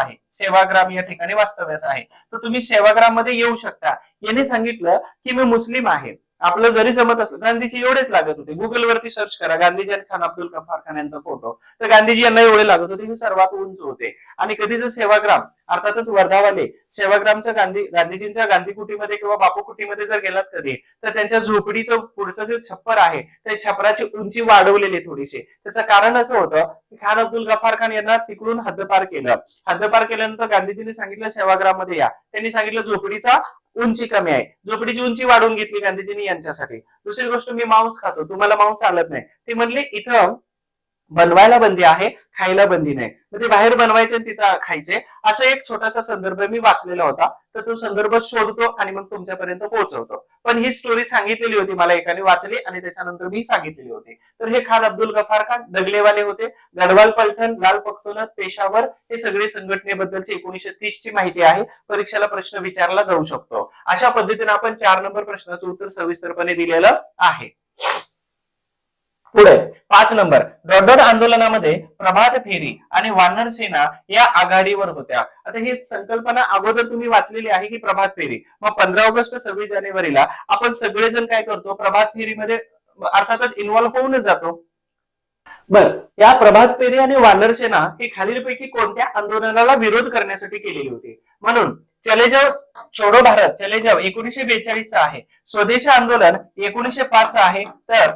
आहे, तर तुम्ही सेवाग्राम मध्ये येऊ शकता. यांनी सांगितलं की मी मुस्लिम आहे. आपलं जरी जमत असलं, गांधीजी एवढेच लागत होते. गुगल वरती सर्च करा गांधीजी आणि खान अब्दुल गफार खान यांचा फोटो, तर गांधीजी यांना एवढे लागत होते, हे सर्वात उंच होते. आणि कधीच सेवाग्राम अर्थातच वर्धावाले सेवाग्रामच्या गांधीजींच्या गांधी कुटीमध्ये किंवा बापू कुटीमध्ये जर गेलात कधी, तर त्यांच्या झोपडीचं पुढचं जे छप्पर आहे त्या छपराची उंची वाढवलेली थोडीशी. त्याचं कारण असं होतं की खान अब्दुल गफार खान यांना तिकडून हद्दपार केल्यानंतर गांधीजींनी सांगितलं सेवाग्राम मध्ये या. त्यांनी सांगितलं झोपडीचा उंची कमी आहे, झोपडीची उंची वाढवून घेतली गांधीजींनी यांच्यासाठी. दुसरी गोष्ट, मी मांस खातो, तुम्हाला मांस चालत नाही. ते म्हणले इथं बनवायला बंदी आहे, खायला बंदी नाही. ते बाहेर बनवायचे आणि तिथं खायचे. असा एक छोटासा संदर्भ मी वाचलेला होता, तर तो संदर्भ शोधतो आणि मग तुमच्यापर्यंत पोहोचवतो. पण ही स्टोरी सांगितलेली होती, मला एकाने वाचली आणि त्याच्यानंतर मी सांगितलेली होती. तर हे खान अब्दुल गफार खान डगलेवाले होते. गढवाल पलटण, लाल पख्तून, पेशावर हे सगळे संघटनेबद्दलची 1930 ची माहिती आहे. परीक्षेला प्रश्न विचारला जाऊ शकतो. अशा पद्धतीने आपण 4 नंबर प्रश्नाचं उत्तर सविस्तरपणे दिलेलं आहे. पुढे 5 नंबर, डॉट आंदोलनामध्ये प्रभात फेरी आणि वानर सेना या आघाडीवर होत्या. आता ही संकल्पना अगोदर तुम्ही वाचलेली आहे की प्रभात फेरी. मग 15 ऑगस्ट 26 जानेवारीला आपण सगळेजण काय करतो, प्रभात फेरीमध्ये अर्थातच इन्व्हॉल्व्ह होऊनच जातो. बर, या प्रभात फेरी आणि वानर सेना ही खालीलपैकी कोणत्या आंदोलनाला विरोध करण्यासाठी केलेली होती. म्हणून चले जाव छोडो भारत, चले जाव 1942 आहे. स्वदेशी आंदोलन 1905 आहे. तर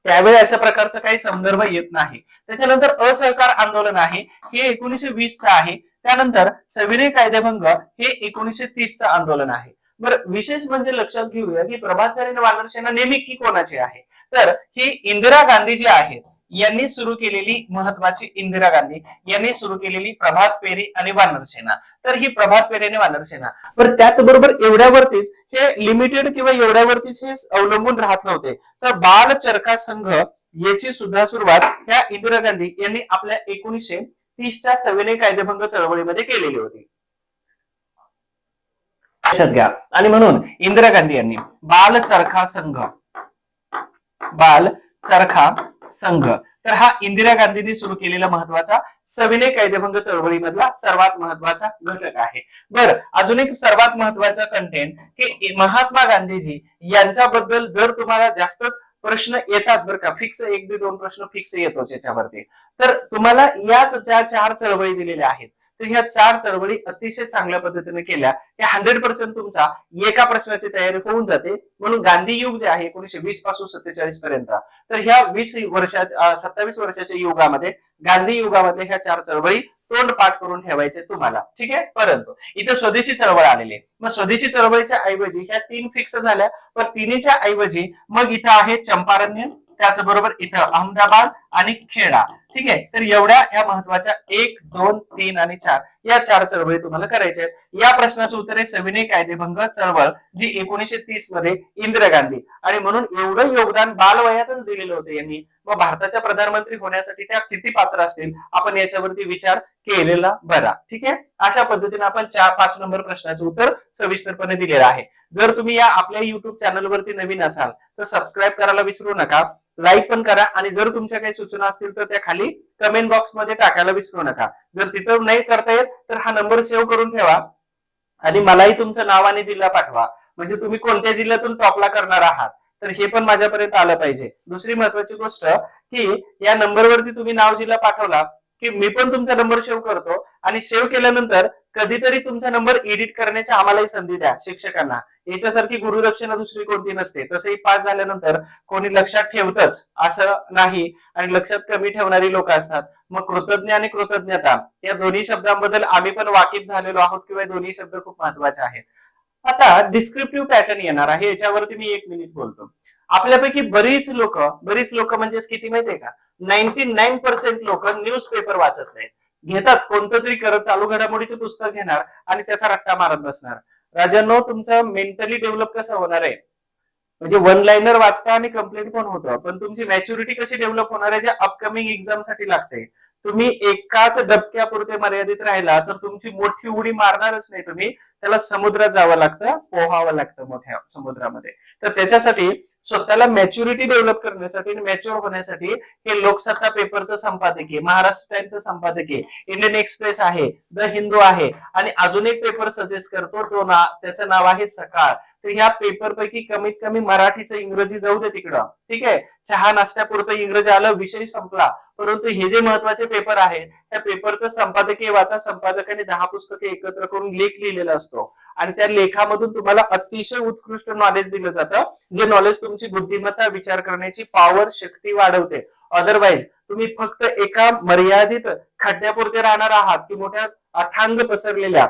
त्यावेळी अशा प्रकारचा काही संदर्भ येत नाही. त्याच्यानंतर असहकार आंदोलन आहे, हे 1920 आहे. त्यानंतर सविनय कायदेभंग हे 1930 आंदोलन आहे. बरं, विशेष म्हणजे लक्षात घेऊया की प्रभात फेरी आणि वानर सेना नेमकी कोणाची आहे, तर ही इंदिरा गांधी जी आहेत यांनी सुरू केलेली, महत्वाची इंदिरा गांधी यांनी सुरू केलेली प्रभात फेरी आणि वानर सेना. तर ही प्रभात फेरी आणि वानर सेना. बरं, त्याचबरोबर एवढ्यावरतीच हे लिमिटेड किंवा एवढ्यावरतीच हे अवलंबून राहत नव्हते. तर बाल चरखा संघ याची सुद्धा सुरुवात ह्या इंदिरा गांधी यांनी आपल्या 1930च्या सविनय कायदेभंग चळवळीमध्ये केलेली होती. लक्षात घ्या. आणि म्हणून इंदिरा गांधी यांनी बाल चरखा संघ तर हा इंदिरा गांधींनी सुरू केलेला महत्वाचा सविनय कायदेभंग चळवळीमधला सर्वात महत्वाचा घटक आहे. बरं, अजून एक सर्वात महत्वाचा कंटेंट की महात्मा गांधीजी यांच्याबद्दल जर तुम्हाला जास्तच प्रश्न येतात बरं का, फिक्स एक ते दोन प्रश्न फिक्स येतोच याच्यावरती, तर तुम्हाला याच ज्या 4 चळवळी दिलेल्या आहेत तर ह्या 4 चळवळी अतिशय चांगल्या पद्धतीने केल्या की 100% तुमचा एका प्रश्नाची तयारी होऊन जाते. म्हणून गांधी युग जे आहे 1920 पासून 47 पर्यंत, तर ह्या 27 वर्षाच्या युगामध्ये गांधी युगामध्ये ह्या 4 चळवळी तोंड पाठ करून ठेवायचे तुम्हाला. ठीक आहे. परंतु इथे स्वदेशी चळवळ आलेली, मग स्वदेशी चळवळीच्या ऐवजी ह्या 3 फिक्स झाल्या, पण तिन्हीच्या ऐवजी मग इथं आहे चंपारण्य, त्याचबरोबर इथं अहमदाबाद आणि खेडा. ठीक आहे. तर एवढ्या ह्या महत्वाच्या 1, 2, 3 आणि 4 या 4 चळवळी तुम्हाला करायच्या आहेत. या प्रश्नाचं उत्तर आहे सविनय कायदेभंग चळवळ, जी 1930 मध्ये इंदिरा गांधी, आणि म्हणून एवढं योगदान बालवयातच दिलेलं होतं यांनी. मग भारताच्या प्रधानमंत्री होण्यासाठी त्या किती पात्र असतील आपण याच्यावरती विचार केलेला बरा. ठीक आहे. अशा पद्धतीने आपण 5 नंबर प्रश्नाचं उत्तर सविस्तरपणे दिलेलं आहे. जर तुम्ही या आपल्या युट्यूब चॅनलवरती नवीन असाल तर सबस्क्राईब करायला विसरू नका, लाईक पण करा, आणि जर तुमच्या काही सूचना असतील तर त्या खाली कमेंट बॉक्स मध्ये टाकायला विसरू नका. जर तिथं नाही करता येत तर हा नंबर सेव्ह करून ठेवा आणि मलाही तुमचं नाव आणि जिल्हा पाठवा, म्हणजे तुम्ही कोणत्या जिल्ह्यातून टॉपला करणार आहात तर हे पण माझ्यापर्यंत आलं पाहिजे. दुसरी महत्वाची गोष्ट की या नंबरवरती तुम्ही नाव जिल्हा पाठवला की मी पण तुमचा नंबर सेव्ह करतो, आणि सेव्ह केल्यानंतर कधीतरी तुमचा नंबर एडिट करण्याची आम्हालाही संधी द्या शिक्षकांना. याच्यासारखी गुरुदक्षिणा दुसरी कोणती नसते. तसंही पास झाल्यानंतर कोणी लक्षात ठेवतच असं नाही, आणि लक्षात कमी ठेवणारी लोक असतात. मग कृतज्ञ आणि कृतज्ञता या दोन्ही शब्दांबद्दल आम्ही पण वाकिफ झालेलो आहोत, किंवा दोन्ही शब्द खूप महत्वाचे आहेत. आता डिस्क्रिप्टिव्ह पॅटर्न येणार आहे, याच्यावरती मी 1 मिनिट बोलतो. आपल्यापैकी बरीच लोक म्हणजे किती माहितीये का, 99% लोक न्यूजपेपर वाचत नाहीत. घेतात कोणतं तरी करत चालू घडामोडीचं पुस्तक घेणार आणि त्याचा रट्टा मारत बसणार. राजांनो, तुमचं मेंटली डेव्हलप कसं होणार आहे, म्हणजे वन लाईनर वाचता आणि कंप्लीट पण होतं, पण तुमची मॅच्युरिटी कशी डेव्हलप होणार आहे, जे अपकमिंग एक्झाम साठी लागते. तुम्ही एकाच डबक्यापुरते मर्यादित राहिला तर तुमची मोठी उडी मारणारच नाही तुम्ही, त्याला समुद्रात जावं लागतं, पोहावं लागतं मोठ्या समुद्रामध्ये. तर त्याच्यासाठी स्वतःला मॅच्युरिटी डेव्हलप करण्यासाठी, मॅच्युअर होण्यासाठी हे लोकसत्ता पेपरचं संपादकीय, महाराष्ट्र टाइम्सचं संपादकीय, इंडियन एक्सप्रेस आहे, द हिंदू आहे, आणि अजून एक पेपर सजेस्ट करतो तो त्याचं नाव आहे सकाळ. तर ह्या पेपर पैकी कमीत कमी मराठीचं इंग्रजी जाऊ दे तिकडं. ठीक आहे. चहा नाश्त्यापुरतं इंग्रजी आलं, विषय संपला. परंतु हे जे महत्वाचे पेपर आहे त्या पेपरचं संपादकीय वाचा. संपादकाने 10 पुस्तके एकत्र करून लेख लिहिलेला असतो, आणि त्या लेखामधून तुम्हाला अतिशय उत्कृष्ट नॉलेज दिलं जातं, जे नॉलेज तुमची बुद्धिमत्ता, विचार करण्याची पॉवर, शक्ती वाढवते. अदरवाईज तुम्ही फक्त एका मर्यादित खड्ड्यापुरते राहणार आहात की मोठ्या अथांग पसरलेल्या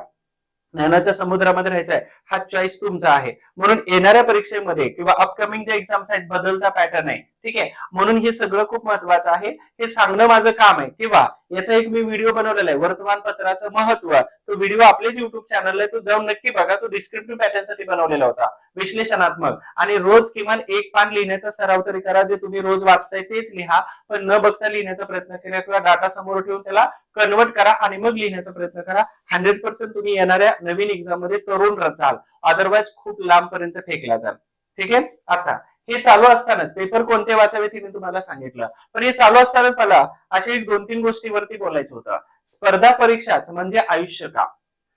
ज्ञानाच्या समुद्रामध्ये राहायचा आहे, हा चॉईस तुमचा आहे. म्हणून येणाऱ्या परीक्षेमध्ये किंवा अपकमिंग जे एक्झाम्स आहेत बदलता पॅटर्न आहे. ठीक आहे. म्हणून हे सगळं खूप महत्वाचं आहे, हे सांगणं माझं काम आहे. किंवा याचा एक मी व्हिडिओ बनवलेला आहे, वर्तमानपत्राचं महत्व. तो व्हिडिओ आपल्याच युट्यूब चॅनलला आहे, तो जाऊन नक्की बघा. तो डिस्क्रिप्टिव्ह पॅटर्न साठी बनवलेला होता, विश्लेषणात्मक. आणि रोज किमान 1 पान लिहिण्याचा सराव तरी करा. जे तुम्ही रोज वाचताय तेच लिहा, पण न बघता लिहिण्याचा प्रयत्न करा, किंवा डाटा समोर ठेवून त्याला कन्वर्ट करा आणि मग लिहिण्याचा प्रयत्न करा. 100% तुम्ही येणाऱ्या नवीन एक्झाम मध्ये तरुण जाल, अदरवाईज खूप लांबपर्यंत फेकला जाल. ठीक आहे. आता हे चालू असतानाच पेपर कोणते वाचावेत हे मी तुम्हाला सांगितलं, पण हे चालू असतानाच मला अशा 1-2-3 गोष्टीवरती बोलायचं होतं. स्पर्धा परीक्षाच म्हणजे आयुष्य का,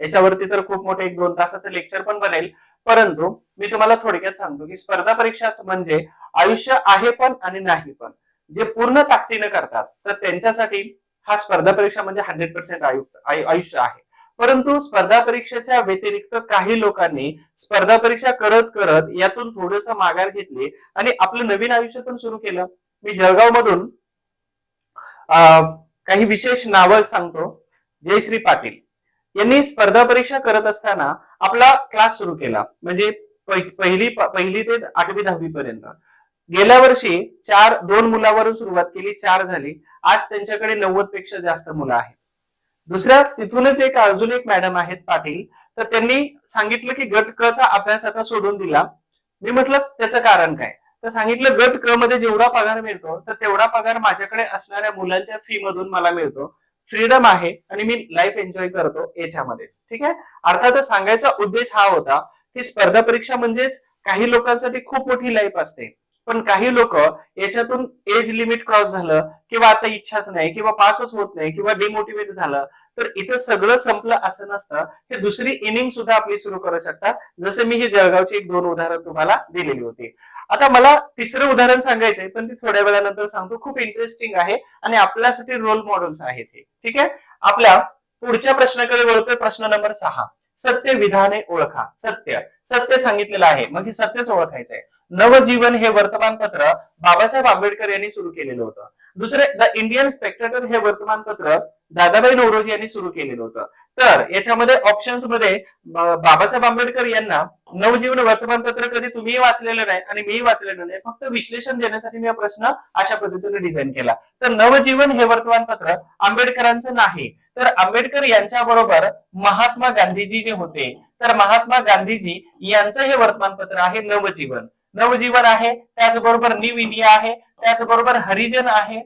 याच्यावरती तर खूप मोठे 1-2 तासाचं लेक्चर पण बनेल, परंतु मी तुम्हाला थोडक्यात सांगतो की स्पर्धा परीक्षाच म्हणजे आयुष्य आहे पण आणि नाही पण. जे पूर्ण ताकदीनं करतात तर त्यांच्यासाठी हा स्पर्धा परीक्षा म्हणजे 100% आयुष्य आहे. परंतु स्पर्धा परीक्षेच्या व्यतिरिक्त काही लोकांनी स्पर्धा परीक्षा करत करत यातून थोडस माघार घेतली आणि आपलं नवीन आयुष्य पण सुरू केलं. मी जळगाव मधून काही विशेष नावं सांगतो. जयश्री पाटील यांनी स्पर्धा परीक्षा करत असताना आपला क्लास सुरू केला, म्हणजे पहिली ते 8वी 10वी पर्यंत. गेल्या वर्षी 2 मुलावरून सुरुवात केली, 4 झाली. आज त्यांच्याकडे 90 पेक्षा जास्त मुलं आहेत. दुसऱ्या तिथूनच अजून एक मॅडम आहेत पाटील, तर त्यांनी सांगितलं की गट क चा अभ्यास आता सोडून दिला. मी म्हटलं त्याचं कारण काय, तर सांगितलं गट क मध्ये जेवढा पगार मिळतो तर तेवढा पगार माझ्याकडे असणाऱ्या मुलांच्या फी मधून मला मिळतो. फ्रीडम आहे आणि मी लाईफ एन्जॉय करतो याच्यामध्येच. ठीक आहे. अर्थातच सांगायचा उद्देश हा होता की स्पर्धा परीक्षा म्हणजेच काही लोकांसाठी खूप मोठी लाईफ असते, पण काही लोक याच्यातून एज लिमिट क्रॉस झालं किंवा आता इच्छाच नाही किंवा पासच होत नाही किंवा डिमोटिवेट झालं तर इथं सगळं संपलं असं नसतं. हे दुसरी इनिंग सुद्धा आपली सुरू करू शकतात. जसं मी हे जळगावची 1-2 उदाहरण तुम्हाला दिलेली होती. आता मला तिसरं उदाहरण सांगायचंय पण ते थोड्या वेळानंतर सांगतो. खूप इंटरेस्टिंग आहे आणि आपल्यासाठी रोल मॉडेल्स आहेत हे. ठीक आहे. आपल्या पुढच्या प्रश्नाकडे वळतोय. प्रश्न नंबर 6. सत्य विधाने ओळखा. सत्य सत्य सांगितलेलं आहे, मग हे सत्यच ओळखायचंय. नवजीवन हे वर्तमानपत्र बाबासाहेब आंबेडकर यांनी सुरू केलेलं होतं. दुसरे द इंडियन स्पेक्टेटर हे वर्तमानपत्र दादाभाई नौरोजी यांनी सुरू केलेलं होतं. तर याच्यामध्ये ऑप्शन्स मध्ये बाबासाहेब आंबेडकर यांना नवजीवन वर्तमानपत्र कधी तुम्ही वाचलेलं नाही आणि मीही वाचलेलं नाही, फक्त विश्लेषण देण्यासाठी मी हा प्रश्न अशा पद्धतीने डिझाईन केला. तर नवजीवन हे वर्तमानपत्र आंबेडकरांचं नाही, तर आंबेडकर यांच्या बरोबर महात्मा गांधीजी जे होते, तर महात्मा गांधीजी यांचं हे वर्तमानपत्र आहे नवजीवन. नवजीवन आहे, त्याचबरोबर न्यू इंडिया आहे, त्याचबरोबर हरिजन आहे.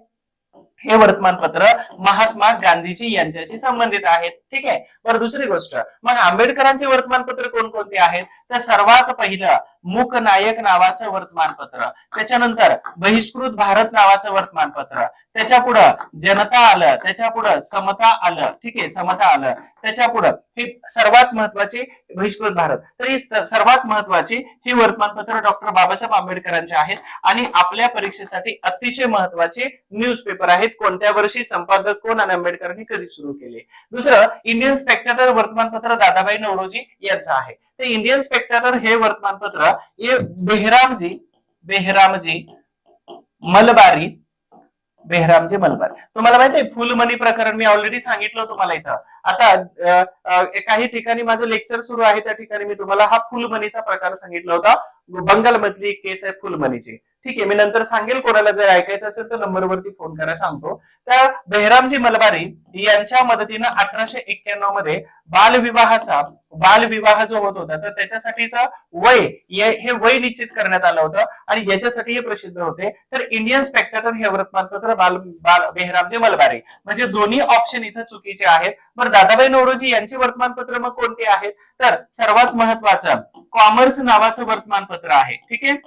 हे वर्तमानपत्र महात्मा गांधीजी यांच्याशी संबंधित आहेत. ठीक आहे. बरं, दुसरी गोष्ट, मग आंबेडकरांचे वर्तमानपत्र कोणकोणते आहेत? तर सर्वात पहिलं मूकनायक नावाचं वर्तमानपत्र, त्याच्यानंतर बहिष्कृत भारत नावाचं वर्तमानपत्र, त्याच्या पुढं जनता आलं, त्याच्या पुढं समता आलं. ठीक आहे, समता आलं. त्याच्या पुढं हे सर्वात महत्वाचे बहिष्कृत भारत. तर ही सर्वात महत्वाची ही वर्तमानपत्र डॉक्टर बाबासाहेब आंबेडकरांचे आहेत आणि आपल्या परीक्षेसाठी अतिशय महत्वाचे न्यूजपेपर आहेत. कोणत्या वर्षी, संपादक कोण आणि आंबेडकरांनी कधी सुरू केले. दुसरं इंडियन स्पेक्टेटर वर्तमानपत्र दादाभाई नौरोजी यांचं आहे. ते इंडियन स्पेक्टेटर हे वर्तमानपत्र बेहरामजी मलबारी. तुम्हाला माहितीये फुलमणी प्रकरण मी ऑलरेडी सांगितलं तुम्हाला इथं. आता काही ठिकाणी माझं लेक्चर सुरू आहे, त्या ठिकाणी मी तुम्हाला हा फुलमणीचा प्रकार सांगितला होता. बंगालमधली केस आहे फुलमणीची. ठीक आहे, मी नंतर सांगेल. कोणाला जर ऐकायचं असेल तर नंबरवरती फोन करा, सांगतो. त्या बेहरामजी मलबारी यांच्या मदतीनं 1891 मध्ये बालविवाह जो होत होता, तर त्याच्यासाठीचं वय हे वय निश्चित करण्यात आलं होतं आणि याच्यासाठी हे प्रसिद्ध होते. तर इंडियन स्पेक्टेटर हे वर्तमानपत्र बेहरामजी मलबारी, म्हणजे दोन्ही ऑप्शन इथं चुकीचे आहेत. बरं, दादाभाई नौरोजी यांचे वर्तमानपत्र मग कोणते आहेत? तर सर्वात महत्वाचं कॉमर्स नावाचं वर्तमानपत्र आहे. ठीक आहे.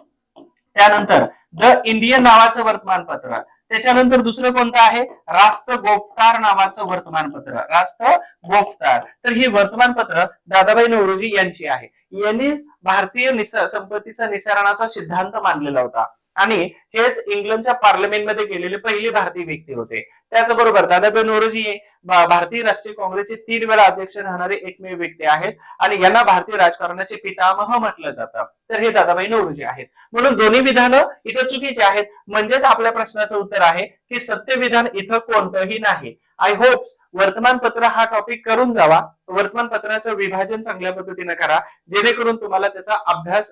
त्यानंतर द इंडियन नावाचं वर्तमानपत्र, त्याच्यानंतर दुसरं कोणतं आहे? रास्त गोफ्तार नावाचं वर्तमानपत्र, रास्त गोफ्तार. तर ही वर्तमानपत्र दादाभाई नौरोजी यांची आहे. यांनी भारतीय संपत्तीचा निसारणाचा सिद्धांत मांडलेला होता आणि हेच इंग्लंडच्या पार्लमेंटमध्ये गेलेले पहिले भारतीय व्यक्ती होते. त्याचबरोबर दादाभाई नौरोजी भारतीय राष्ट्रीय काँग्रेसचे 3 वेळा अध्यक्ष राहणारे एकमेव व्यक्ती आहेत आणि यांना भारतीय राजकारणाचे पितामह म्हटलं जातं. तर हे दादाभाई नौरोजी आहेत. म्हणून दोन्ही विधानं इथं चुकीची आहेत. म्हणजेच आपल्या प्रश्नाचं उत्तर आहे की सत्य विधान इथं कोणतंही नाही. आय होप्स वर्तमानपत्र हा टॉपिक करून जावा. वर्तमानपत्राचं विभाजन चांगल्या पद्धतीने करा, जेणेकरून तुम्हाला त्याचा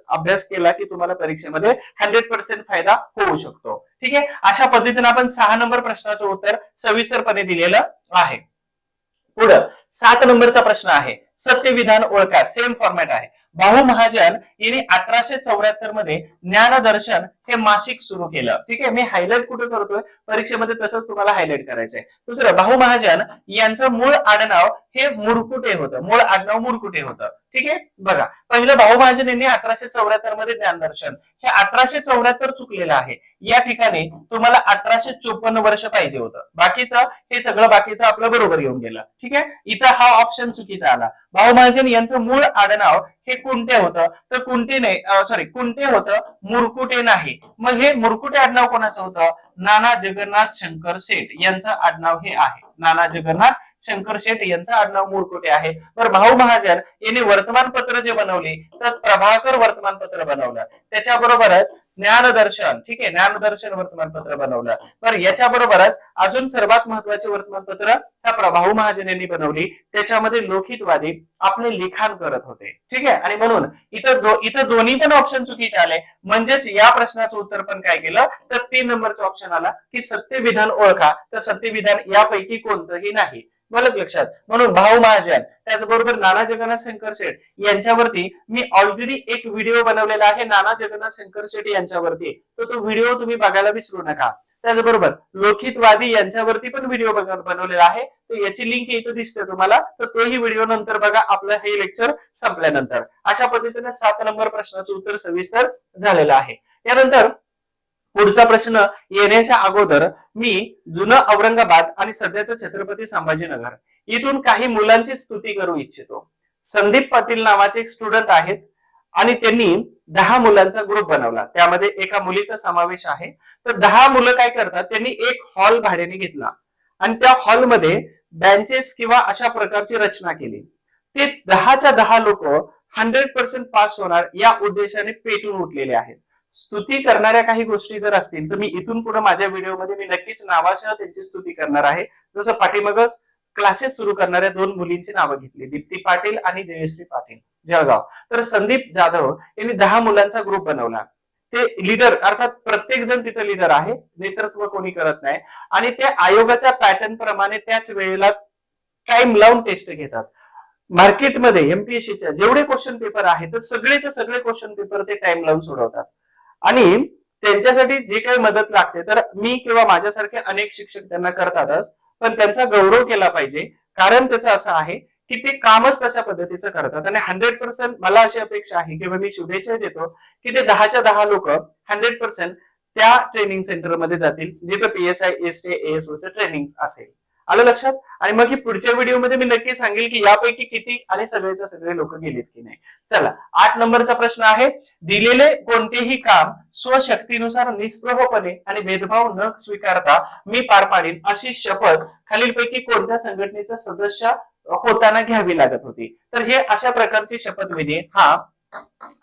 अभ्यास केला की तुम्हाला परीक्षेमध्ये 100% फायदा होऊ शकतो. ठीक आहे. अशा पद्धतीने आपण 6 नंबर प्रश्नाचं उत्तर सविस्तरपणे दिलेलं आहे. पुढं 7 नंबरचा प्रश्न आहे, सत्य विधान ओळखा. सेम फॉर्मॅट आहे. भाऊ महाजन यांनी 1874 मध्ये ज्ञानदर्शन हे मासिक सुरू केलं. ठीक आहे. मी हायलाइट कुठे करतोय, परीक्षेमध्ये तसंच तुम्हाला हायलाइट करायचंय. दुसरं, भाऊ महाजन यांचं मूळ आडनाव हे मुरकुटे होतं. मूळ आडनाव मुरकुटे होतं. ठीक आहे. बघा, पहिलं भाऊ महाजन यांनी 1874 मध्ये ज्ञानदर्शन, हे 1874 चुकलेलं आहे. या ठिकाणी तुम्हाला 1854 वर्ष पाहिजे होतं. बाकीचं हे सगळं बाकीचं आपलं बरोबर येऊन गेलं. ठीक आहे. इथं हा ऑप्शन चुकीचा आला. भाऊ महाजन यांचं मूळ आडनाव हे कुंटे होतं, तर कुंटे नाही, कुंटे होतं, मुरकुटे नाही. मग हे मुरकुटे आडनाव कोणाचं होतं? नाना जगन्नाथ शंकर सेठ यांचं आडनाव हे आहे. नाना जगन्नाथ शंकर शेठ यांचं आडनाव मुरकुटे आहे. बरं, भाऊ महाजन यांनी वर्तमानपत्र जे बनवले तर प्रभाकर वर्तमानपत्र बनवलं. त्याच्याबरोबरच ज्ञानदर्शन, ठीक आहे, ज्ञानदर्शन वर्तमानपत्र बनवलं. बरं, याच्याबरोबरच अजून सर्वात महत्वाचे वर्तमानपत्र त्या भाऊ महाजन यांनी बनवली. त्याच्यामध्ये लोकहितवादी आपले लिखाण करत होते. ठीक आहे. आणि म्हणून इथं दोन्ही पण ऑप्शन चुकीचे आले. म्हणजेच या प्रश्नाचं उत्तर पण काय केलं, तर 3 नंबरचा ऑप्शन आला की सत्य विधान ओळखा. तर सत्य विधान यापैकी कोणतंही नाही. मला लक्षात. म्हणून भाऊ महाजन, त्याचबरोबर नाना जगन्नाथ शंकर शेठ यांच्यावरती मी ऑलरेडी एक व्हिडिओ बनवलेला आहे, नाना जगन्नाथ शंकर शेठ यांच्यावरती. तर तो व्हिडिओ तुम्ही बघायला विसरू नका. त्याचबरोबर लोकहितवादी यांच्यावरती पण व्हिडिओ बनवलेला आहे. तर याची लिंक इथं दिसते तुम्हाला, तर तोही व्हिडिओ नंतर बघा, आपलं हे लेक्चर संपल्यानंतर. अशा पद्धतीने 7 नंबर प्रश्नाचं उत्तर सविस्तर झालेलं आहे. यानंतर पुढचा प्रश्न येण्याच्या अगोदर मी जुनं औरंगाबाद आणि सध्याचं छत्रपती संभाजीनगर इथून काही मुलांची स्तुती करू इच्छितो. संदीप पाटील नावाचे एक स्टुडंट आहेत आणि त्यांनी 10 मुलांचा ग्रुप बनवला. त्यामध्ये एका मुलीचा समावेश आहे. तर 10 मुलं काय करतात, त्यांनी एक हॉल भाड्याने घेतला आणि त्या हॉलमध्ये बेंचेस किंवा अशा प्रकारची रचना केली. ते 10च्या 10 लोक 100% पास होणार या उद्देशाने पेटून उठलेले आहेत. स्तुती करणाऱ्या काही गोष्टी जर असतील तर मी इथून पुढे माझ्या व्हिडिओमध्ये मी नक्कीच नावासह त्यांची स्तुती करणार आहे. जसं पाठीमागच क्लासेस सुरू करणाऱ्या 2 मुलींची नावं घेतली, दीप्ती पाटील आणि जयश्री पाटील, जळगाव. तर संदीप जाधव यांनी 10 मुलांचा ग्रुप बनवला. ते लीडर अर्थात प्रत्येक जण तिथे लीडर आहे, नेतृत्व कोणी करत नाही आणि ते आयोगाच्या पॅटर्न प्रमाणे त्याच वेळेला टाइम लावून टेस्ट घेतात. मार्केटमध्ये एमपीएससीच्या जेवढे क्वेश्चन पेपर आहेत तर सगळेचे सगळे क्वेश्चन पेपर ते टाइम लावून सोडवतात आणि त्यांच्यासाठी जे काही मदत लागते तर मी किंवा माझ्यासारखे अनेक शिक्षक त्यांना करतातच, पण त्यांचा गौरव केला पाहिजे. कारण त्याचं असं आहे की ते कामच तशा पद्धतीचं करतात आणि 100% मला अशी अपेक्षा आहे किंवा मी शुभेच्छा देतो की ते 10च्या 10 लोक 100% त्या ट्रेनिंग सेंटरमध्ये जातील जिथं PSI ST ASO चं ट्रेनिंग असेल. आलं लक्षात? आणि मग ही पुढच्या व्हिडिओमध्ये मी नक्की सांगेल की यापैकी किती आणि सगळेच्या सगळे लोक गेलेत की नाही. चला, 8 नंबरचा प्रश्न आहे, दिलेले कोणतेही काम स्वशक्तीनुसार निस्पृहपणे आणि भेदभाव न स्वीकारता मी पार पाडीन अशी शपथ खालीलपैकी कोणत्या संघटनेचा सदस्य होताना घ्यावी लागत होती. तर हे अशा प्रकारची शपथविधी हा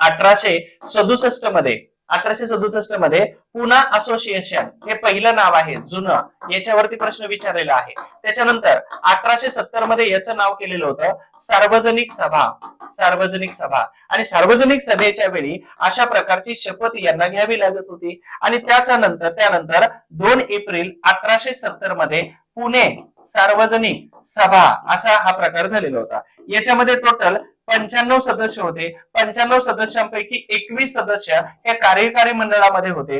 1867 मध्ये पुना असोसिएशन हे पहिलं नाव आहे जुनं, याच्यावरती प्रश्न विचारलेला आहे. त्याच्यानंतर 1870 मध्ये याचं नाव केलेलं होतं सार्वजनिक सभा आणि सार्वजनिक सभेच्या वेळी अशा प्रकारची शपथ यांना घ्यावी लागत होती. आणि त्यानंतर 2 एप्रिल 1870 मध्ये पुणे सार्वजनिक सभा असा हा प्रकार झालेला होता. याच्यामध्ये टोटल 95 सदस्य होते. 95 सदस्यांपैकी 21 सदस्य हे कार्यकारी मंडळामध्ये होते,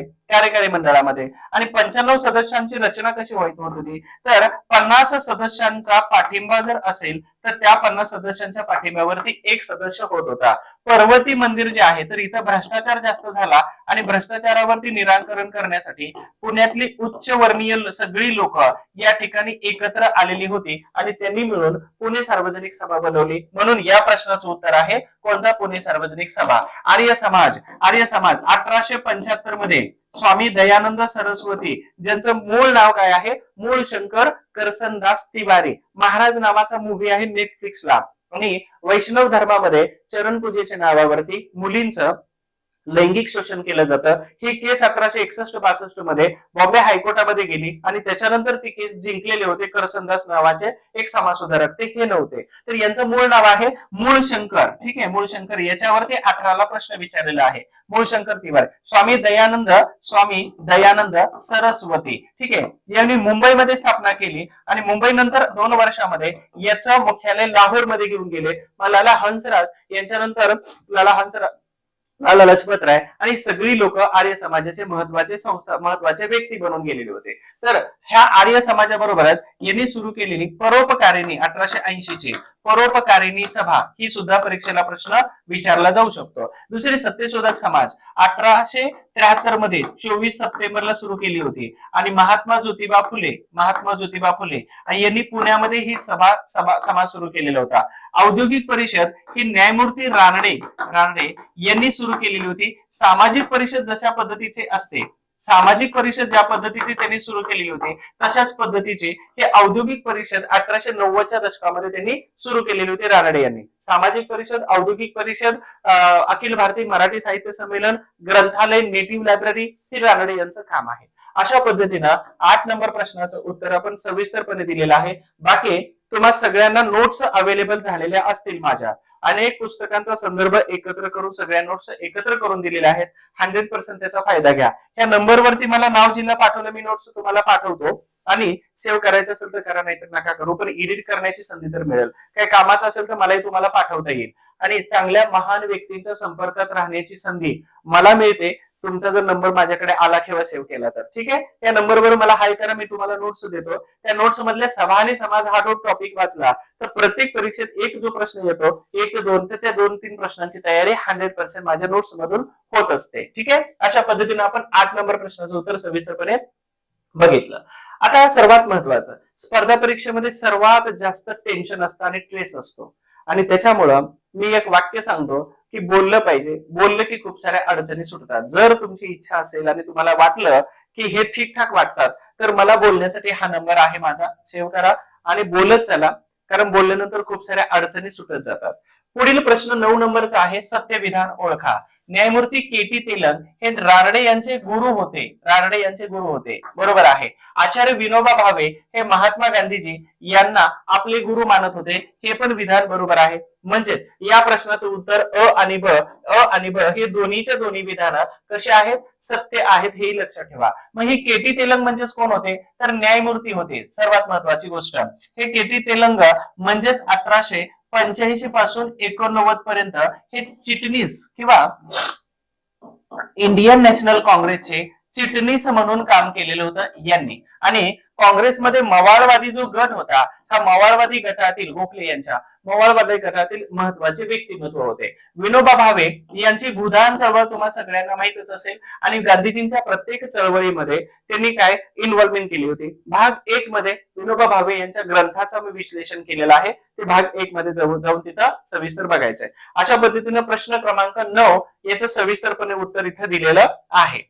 आणि 95 सदस्यांची रचना कशी होत होती तर 50 सदस्यांचा पाठिंबा जर असेल तर त्या 50 सदस्यांच्या पाठिंब्यावरती एक सदस्य होत होता. पर्वती मंदिर जे आहे तर इथं भ्रष्टाचार जास्त झाला आणि भ्रष्टाचारावरती निराकरण करण्यासाठी पुण्यातली उच्च वर्णीय सगळी लोक या ठिकाणी एकत्र आलेली होती आणि त्यांनी मिळून पुणे सार्वजनिक सभा बनवली. म्हणून या प्रश्नाचं उत्तर आहे कोणता? पुणे सार्वजनिक सभा. आर्य समाज 1875 मध्ये स्वामी दयानंद सरस्वती, ज्यांचं मूळ नाव काय आहे? मूळ शंकर करसनदास तिवारी. महाराज नावाचा मूवी आहे नेटफ्लिक्सला. आणि वैष्णव धर्मामध्ये चरण पूजेच्या नावावरती मुलींचं लैंगिक शोषण केलं जातं. ही केस 1861-62 मध्ये बॉम्बे हायकोर्टामध्ये गेली आणि त्याच्यानंतर ती केस जिंकलेले होते करसनदास नावाचे एक समाजसुधारक, ते हे नव्हते. तर यांचं मूळ नाव आहे मूळशंकर. ठीक आहे, मूळशंकर. याच्यावरती 18ला प्रश्न विचारलेला आहे. मूळशंकर तिवारी. स्वामी दयानंद सरस्वती, ठीक आहे, यांनी मुंबईमध्ये स्थापना केली आणि मुंबई नंतर 2 वर्षामध्ये याचं मुख्यालय लाहोर मध्ये घेऊन गेले. लाला हंसराज यांच्यानंतर लाला लजपत राय आणि सगळी लोक आर्य समाजाचे महत्वाचे व्यक्ती बनून गेलेले होते. तर ह्या आर्य समाजाबरोबरच यांनी सुरू केलेली परोपकारिणी 1880 ची परोपकारिणी सभा ही सुद्धा परीक्षेला प्रश्न विचारला जाऊ शकतो. दुसरी सत्यशोधक समाज 1873 मध्ये 24 सप्टेंबरला सुरू केली होती आणि महात्मा ज्योतिबा फुले यांनी पुण्यामध्ये ही समाज सुरू केलेला होता. औद्योगिक परिषद ही न्यायमूर्ती रानडे यांनी सुरू केलेली होती. सामाजिक परिषद जशा पद्धतीचे असते, सामाजिक परिषद ज्या पद्धतीची त्यांनी सुरू केलेली होती तशाच पद्धतीची हे औद्योगिक परिषद 1890च्या दशकामध्ये त्यांनी सुरू केलेली होती रानडे यांनी. सामाजिक परिषद, औद्योगिक परिषद, अखिल भारतीय मराठी साहित्य संमेलन, ग्रंथालय, नेटिव्ह लायब्ररी हे रानडे यांचं काम आहे. अशा पद्धतीनं 8 नंबर प्रश्नाचं उत्तर आपण सविस्तरपणे दिलेलं आहे. बाकी तुम्हा सगळ्यांना नोट्स अवेलेबल झालेल्या असतील. माझ्या अनेक पुस्तकांचा संदर्भ एकत्र करून सगळ्या नोट्स एकत्र करून दिलेल्या आहेत. 100% त्याचा फायदा घ्या. या नंबरवरती मला नाव जिल्हा पाठवलं, मी नोट्स तुम्हाला पाठवतो आणि सेव्ह करायचं असेल तर करा, नाहीतर नका करू. पण एडिट करण्याची संधी तर मिळेल. काही कामाचं असेल तर मलाही तुम्हाला पाठवता येईल आणि चांगल्या महान व्यक्तींच्या संपर्कात राहण्याची संधी मला मिळते. तुमचा जर नंबर माझ्याकडे आला किंवा सेव्ह केला तर ठीक आहे. या नंबरवर मला हाय करा, मी तुम्हाला नोट्स देतो. त्या नोट्स मधल्या सभा आणि समाज हा टॉपिक वाचला तर प्रत्येक परीक्षेत एक जो प्रश्न येतो 1 ते 2 तर त्या 2-3 प्रश्नांची तयारी 100% माझ्या नोट्स मधून होत असते. ठीक आहे. अशा पद्धतीने आपण 8 नंबर प्रश्नाचं उत्तर सविस्तरपणे बघितलं. आता सर्वात महत्वाचं, स्पर्धा परीक्षेमध्ये सर्वात जास्त टेन्शन असतं आणि स्ट्रेस असतो आणि त्याच्यामुळं मी एक वाक्य सांगतो की बोललं पाहिजे. बोललं की खूप साऱ्या अडचणी सुटतात. जर तुमची इच्छा असेल आणि तुम्हाला वाटलं की हे ठीकठाक वाटतात तर मला बोलण्यासाठी हा नंबर आहे माझा, सेव्ह करा आणि बोलत चला, कारण बोलल्यानंतर खूप साऱ्या अडचणी सुटत जातात. पुढील प्रश्न 9 नंबरचा आहे, सत्यविधान ओळखा. न्यायमूर्ती के.टी. तेलंग हे रानडे यांचे गुरु होते. रानडे यांचे गुरु होते, बरोबर आहे. आचार्य विनोबा भावे हे महात्मा गांधीजी यांना आपले गुरु मानत होते, हे पण विधान बरोबर आहे. म्हणजे या प्रश्नाचं उत्तर अ आणि ब हे दोन्हीचे दोन्ही विधान कसे आहेत, सत्य आहेत, हे लक्षात ठेवा. मग ही के.टी. तेलंग म्हणजेच कोण होते, तर न्यायमूर्ती होते. सर्वात महत्वाची गोष्ट, हे के.टी. तेलंग म्हणजेच 1885 पासून 89 पर्यंत हे चिटणीस किंवा इंडियन नॅशनल काँग्रेसचे चिटणीस म्हणून काम केलेलं होतं यांनी. आणि काँग्रेसमध्ये मवाळवादी जो गट होता, हा मवाळवादी गटातील गोखले यांच्या मवाळवादी गटातील महत्वाचे व्यक्तिमत्व होते. विनोबा भावे यांची भूदान चळवळ तुम्हाला सगळ्यांना माहितच असेल आणि गांधीजींच्या प्रत्येक चळवळीमध्ये त्यांनी काय इन्व्हॉल्वमेंट केली होती. भाग 1 मध्ये विनोबा भावे यांच्या ग्रंथाचं मी विश्लेषण केलेलं आहे, ते भाग 1 मध्ये जाऊन तिथं सविस्तर बघायचंय. अशा पद्धतीने प्रश्न क्रमांक 9 याचं सविस्तरपणे उत्तर इथं दिलेलं आहे.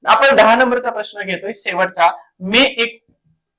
आपण 10 नंबरचा प्रश्न घेतोय शेवटचा. मे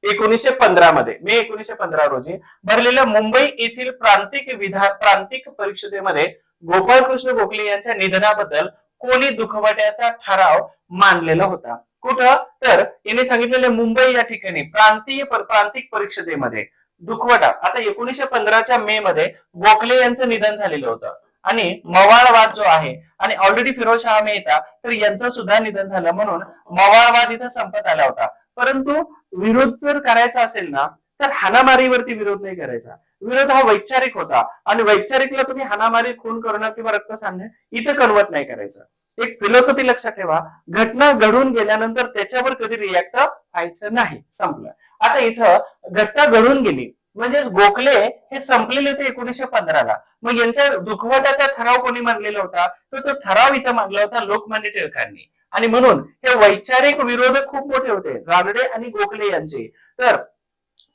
1915 रोजी भरलेल्या मुंबई येथील प्रांतिक परिषदेमध्ये गोपाळकृष्ण गोखले यांच्या निधनाबद्दल कोणी दुखवट्याचा ठराव मांडलेला होता. कुठं, तर यांनी सांगितलेले मुंबई या ठिकाणी प्रांतिक परिषदेमध्ये दुखवटा. आता 1915च्या मे मध्ये गोखले यांचं निधन झालेलं होतं आणि मवाळवाद जो आहे आणि ऑलरेडी फिरोजशाह मेहता तर यांचं सुद्धा निधन झालं, म्हणून मवाळवाद इथं संपत आला होता. परंतु विरोध जर करायचा असेल ना तर हाणामारीवरती विरोध नाही करायचा. विरोध हा वैचारिक होता आणि वैचारिकला तुम्ही हाणामारी, खून करणं किंवा रक्त सांडणं इथं कन्वर्ट नाही करायचं. एक फिलॉसॉफी लक्षात ठेवा, घटना घडून गेल्यानंतर त्याच्यावर कधी रिॲक्ट व्हायचं नाही, संपलं. आता इथं घटना घडून गेली म्हणजेच गोखले हे संपलेले होते 1915ला. मग यांच्या दुखवट्याचा ठराव कोणी मांडलेला होता, तर तो ठराव इथं मांडला होता लोकमान्य टिळकांनी. आणि म्हणून हे वैचारिक विरोध खूप मोठे होते रानडे आणि गोखले यांचे. तर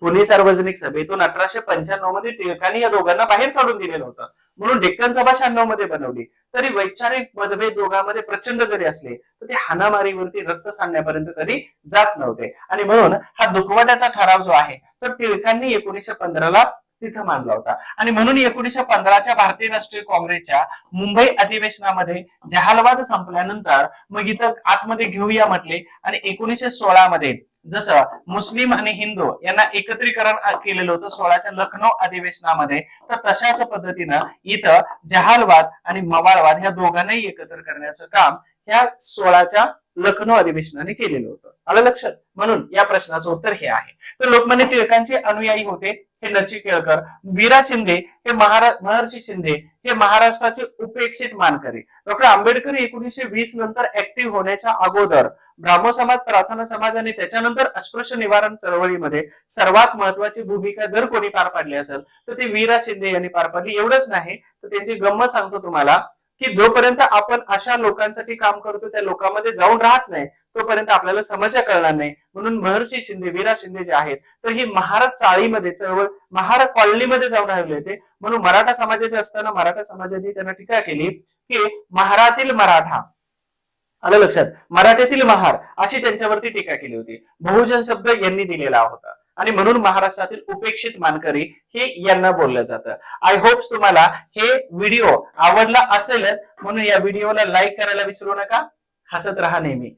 पुणे सार्वजनिक सभेतून 1895 मध्ये टिळकांनी या दोघांना बाहेर काढून दिलेलं होतं, म्हणून डेक्कन सभा 96 मध्ये बनवली. तरी वैचारिक मतभेद दोघांमध्ये प्रचंड जरी असले तर ते हाणामारीवरती, रक्त सांडण्यापर्यंत कधी जात नव्हते. आणि म्हणून हा दुखवट्याचा ठराव जो आहे तो टिळकांनी 1915ला तिथं मांडला होता. आणि म्हणून 1915च्या भारतीय राष्ट्रीय काँग्रेसच्या मुंबई अधिवेशनामध्ये जहालवाद संपल्यानंतर मग इथं आतमध्ये घेऊया म्हटले आणि 1916 मध्ये जसं मुस्लिम आणि हिंदू यांना एकत्रीकरण केलेलं होतं 16च्या लखनौ अधिवेशनामध्ये, तर तशाच पद्धतीनं इथं जहालवाद आणि मवाळवाद ह्या दोघांनाही एकत्र करण्याचं काम ह्या 16च्या लखनौ अधिवेशनाने केलेलं होतं. आलं लक्षात. म्हणून या प्रश्नाचं उत्तर हे आहे. तर लोकमान्य टिळकांचे अनुयायी होते हे नची केळकर. वीरा शिंदे हे महर्षी शिंदे हे महाराष्ट्राचे उपेक्षित मानकरी. डॉक्टर आंबेडकर 1920 नंतर ऍक्टिव्ह होण्याच्या अगोदर ब्राह्मण समाज, प्रार्थना समाज आणि त्याच्यानंतर अस्पृश्य निवारण चळवळीमध्ये सर्वात महत्वाची भूमिका जर कोणी पार पाडली असेल तर ती वीरा शिंदे यांनी पार पाडली. एवढंच नाही तर त्यांची गंमत सांगतो तुम्हाला की जोपर्यंत आपण अशा लोकांसाठी काम करतो त्या लोकांमध्ये जाऊन राहत नाही तोपर्यंत आपल्याला समस्या कळणार नाही. म्हणून महर्षी शिंदे, वीरा शिंदे जे आहेत तर ही महाराज चाळीमध्ये चळवळ, महाराज कॉलनीमध्ये जाऊन राहिले होते. म्हणून मराठा समाजाचे असताना मराठा समाजाने त्यांना टीका केली की महारातील मराठा, आलं लक्षात, मराठीतील महार अशी त्यांच्यावरती टीका केली होती. बहुजन शब्द यांनी दिलेला होता आणि म्हणून महाराष्ट्रातील उपेक्षित मानकरी हे यांना बोललं जातं. आय होप्स तुम्हाला हे व्हिडिओ आवडला असेल, म्हणून या व्हिडिओला लाईक करायला विसरू नका. हसत राहा नेहमी,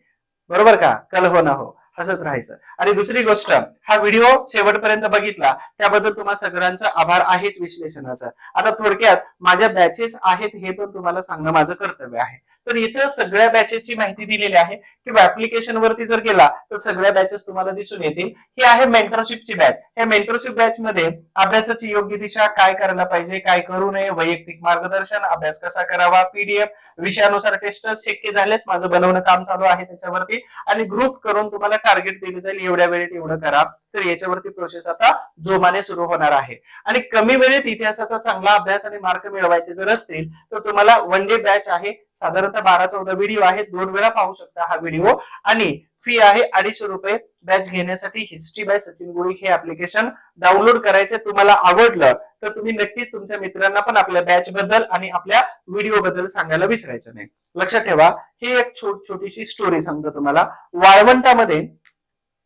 बरोबर का, कल हो ना हो, हसत राहायचं. आणि दुसरी गोष्ट, हा व्हिडिओ शेवटपर्यंत बघितला त्याबद्दल तुम्हा सगळ्यांचा आभार आहेच विश्लेषणाचा. आता थोडक्यात माझ्या बॅचेस आहेत हे पण तुम्हाला सांगणं माझं कर्तव्य आहे. तर इथं सगळ्या बॅचेसची माहिती दिलेली आहे किंवा ऍप्लिकेशन वरती जर गेला तर सगळ्या बॅचेस तुम्हाला दिसून येतील. ही आहे मेंटरशिपची बॅच. या मेंटरशिप बॅच मध्ये अभ्यासाची योग्य दिशा, काय करायला पाहिजे, काय करू नये, वैयक्तिक मार्गदर्शन, अभ्यास कसा करावा, पीडीएफ, विषयानुसार टेस्ट शक्य झालेच माझं बनवणं काम चालू आहे त्याच्यावरती, आणि ग्रुप करून तुम्हाला टार्गेट दिले जाईल एवढ्या वेळेत एवढं करा. तर याच्यावरती प्रोसेस आता जोमाने सुरू होणार आहे. आणि कमी वेळेत इतिहासाचा चांगला अभ्यास आणि मार्क मिळवायचे जर असतील तर तुम्हाला वन डे बॅच आहे. साधारणतः 12-14 व्हिडिओ आहेत, 2 वेळा पाहू शकता हा व्हिडिओ. आणि फी आहे ₹250 बॅच घेण्यासाठी. हिस्ट्री बाय सचिन गोळी हे ऍप्लिकेशन डाउनलोड करायचे. तुम्हाला आवडलं तर तुम्ही नक्कीच तुमच्या मित्रांना पण आपल्या बॅच बद्दल आणि आपल्या व्हिडिओ बद्दल सांगायला विसरायचं नाही. लक्षात ठेवा, ही एक छोटीशी स्टोरी सांगतो तुम्हाला.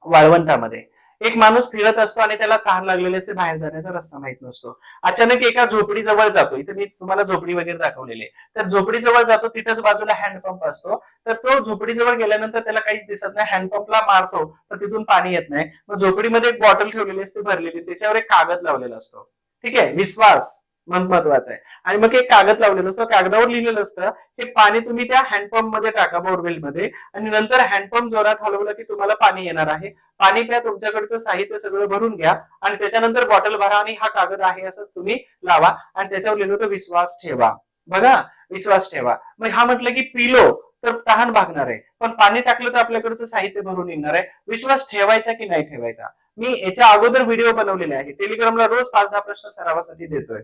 वाळवंटामध्ये एक माणूस फिरत असतो आणि त्याला तहान लागलेली असते, बाहेर जाण्याचा रस्ता माहित नसतो. अचानक एका झोपडी जवळ जातो. इथे मी तुम्हाला झोपडी वगैरे दाखवलेली आहे. तर झोपडी जवळ जातो, तिथेच बाजूला हँडपंप असतो. तर तो झोपडी जवळ गेल्यानंतर त्याला काहीच दिसत नाही. हँडपंपला मारतो तर तिथून पाणी येत नाही. मग झोपडीमध्ये एक बॉटल ठेवलेली असते भरलेली, त्याच्यावर एक कागद लावलेला असतो. ठीक आहे, विश्वास महत्वाचा आहे. आणि मग एक कागद लावलेलं असतं, कागदावर लिहिलेलं असतं हे पाणी तुम्ही त्या हँडपंप मध्ये टाका, बोरवेल मध्ये, आणि नंतर हँडपंप जोरात हलवलं की तुम्हाला पाणी येणार आहे. पाणी प्या, तुमच्याकडचं साहित्य सगळं भरून घ्या आणि त्याच्यानंतर बॉटल भरा आणि हा कागद आहे असंच तुम्ही लावा. आणि त्याच्यावर लिहिलं होतं विश्वास ठेवा. बघा, विश्वास ठेवा. मग हा म्हटलं की पिलो तर तहान भागणार आहे, पण पाणी टाकलं तर आपल्याकडचं साहित्य भरून येणार आहे. विश्वास ठेवायचा की नाही ठेवायचा? मी याच्या अगोदर व्हिडिओ बनवलेले आहे, टेलिग्रामला रोज 5-10 प्रश्न सरावासाठी देतोय.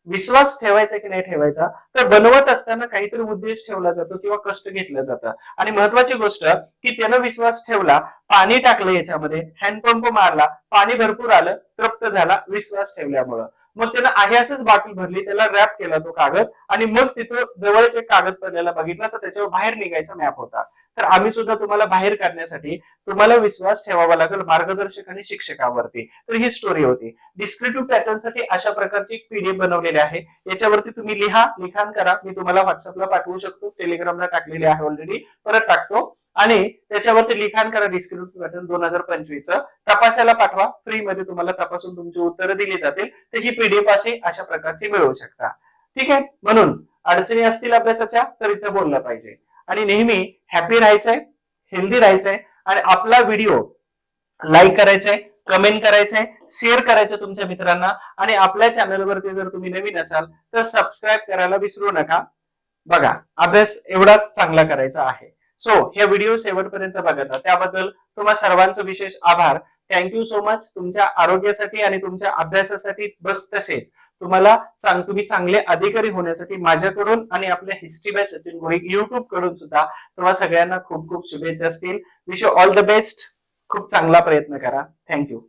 विश्वास ठेवायचा की नाही ठेवायचा? तर बनवत असताना काहीतरी उद्देश ठेवला जातो किंवा कष्ट घेतलं जातं. आणि महत्वाची गोष्ट की त्यानं विश्वास ठेवला, पाणी टाकलं याच्यामध्ये, हँडपंप मारला, पाणी भरपूर आलं, तृप्त झाला विश्वास ठेवल्यामुळं. मग त्यानं आहे असंच बाटली भरली, त्याला रॅप केला तो कागद, आणि मग तिथं जवळच एक कागद पडलेला बघितला तर त्याच्यावर बाहेर निघायचा मॅप होता. तर आम्ही सुद्धा तुम्हाला बाहेर काढण्यासाठी तुम्हाला विश्वास ठेवावा लागेल मार्गदर्शक आणि शिक्षकावरती. तर ही स्टोरी होती. डिस्क्रिप्टिव्ह पॅटर्न साठी अशा प्रकारची एक पीडीएफ बनवलेली आहे. याच्यावरती तुम्ही लिखाण करा. मी तुम्हाला व्हॉट्सअपला पाठवू शकतो, टेलिग्रामला टाकलेली आहे ऑलरेडी, परत टाकतो. आणि त्याच्यावरती लिखाण करा डिस्क्रिप्टिव्ह पॅटर्न 2025 तपासायला पाठवा. फ्री मध्ये तुम्हाला तपासून तुमची उत्तरं दिली जातील. तर ही पीडीएफ अशा प्रकारची मिळवू शकता. ठीक आहे, म्हणून अडचणी असतील अभ्यासाच्या तर इथे बोललं पाहिजे. आणि नेहमी हॅपी राहायचंय, हेल्दी राहायचंय, आणि आपला व्हिडिओ लाईक करायचंय, कमेंट करायचंय, शेअर करायचं तुमच्या मित्रांना. आणि आपल्या चॅनलवरती जर तुम्ही नवीन असाल तर सबस्क्राईब करायला विसरू नका. बघा, अभ्यास एवढा चांगला करायचा आहे. सो हे व्हिडिओ शेवटपर्यंत बघा, त्याबद्दल तुम्हा सर्वांचं विशेष आभार. Thank you so much. तुमच्या आरोग्यासाठी आणि तुमच्या अभ्यासासाठी, बस तसेच तुम्ही चांगले अधिकारी होण्यासाठी माझ्याकडून आणि आपल्या हिस्ट्री बाय सचिन गोळी युट्यूब कडून सुद्धा तुम्हा सगळ्यांना खूप खूप शुभेच्छा असतील. Wish you all the best. खूप चांगला प्रयत्न करा. थँक्यू.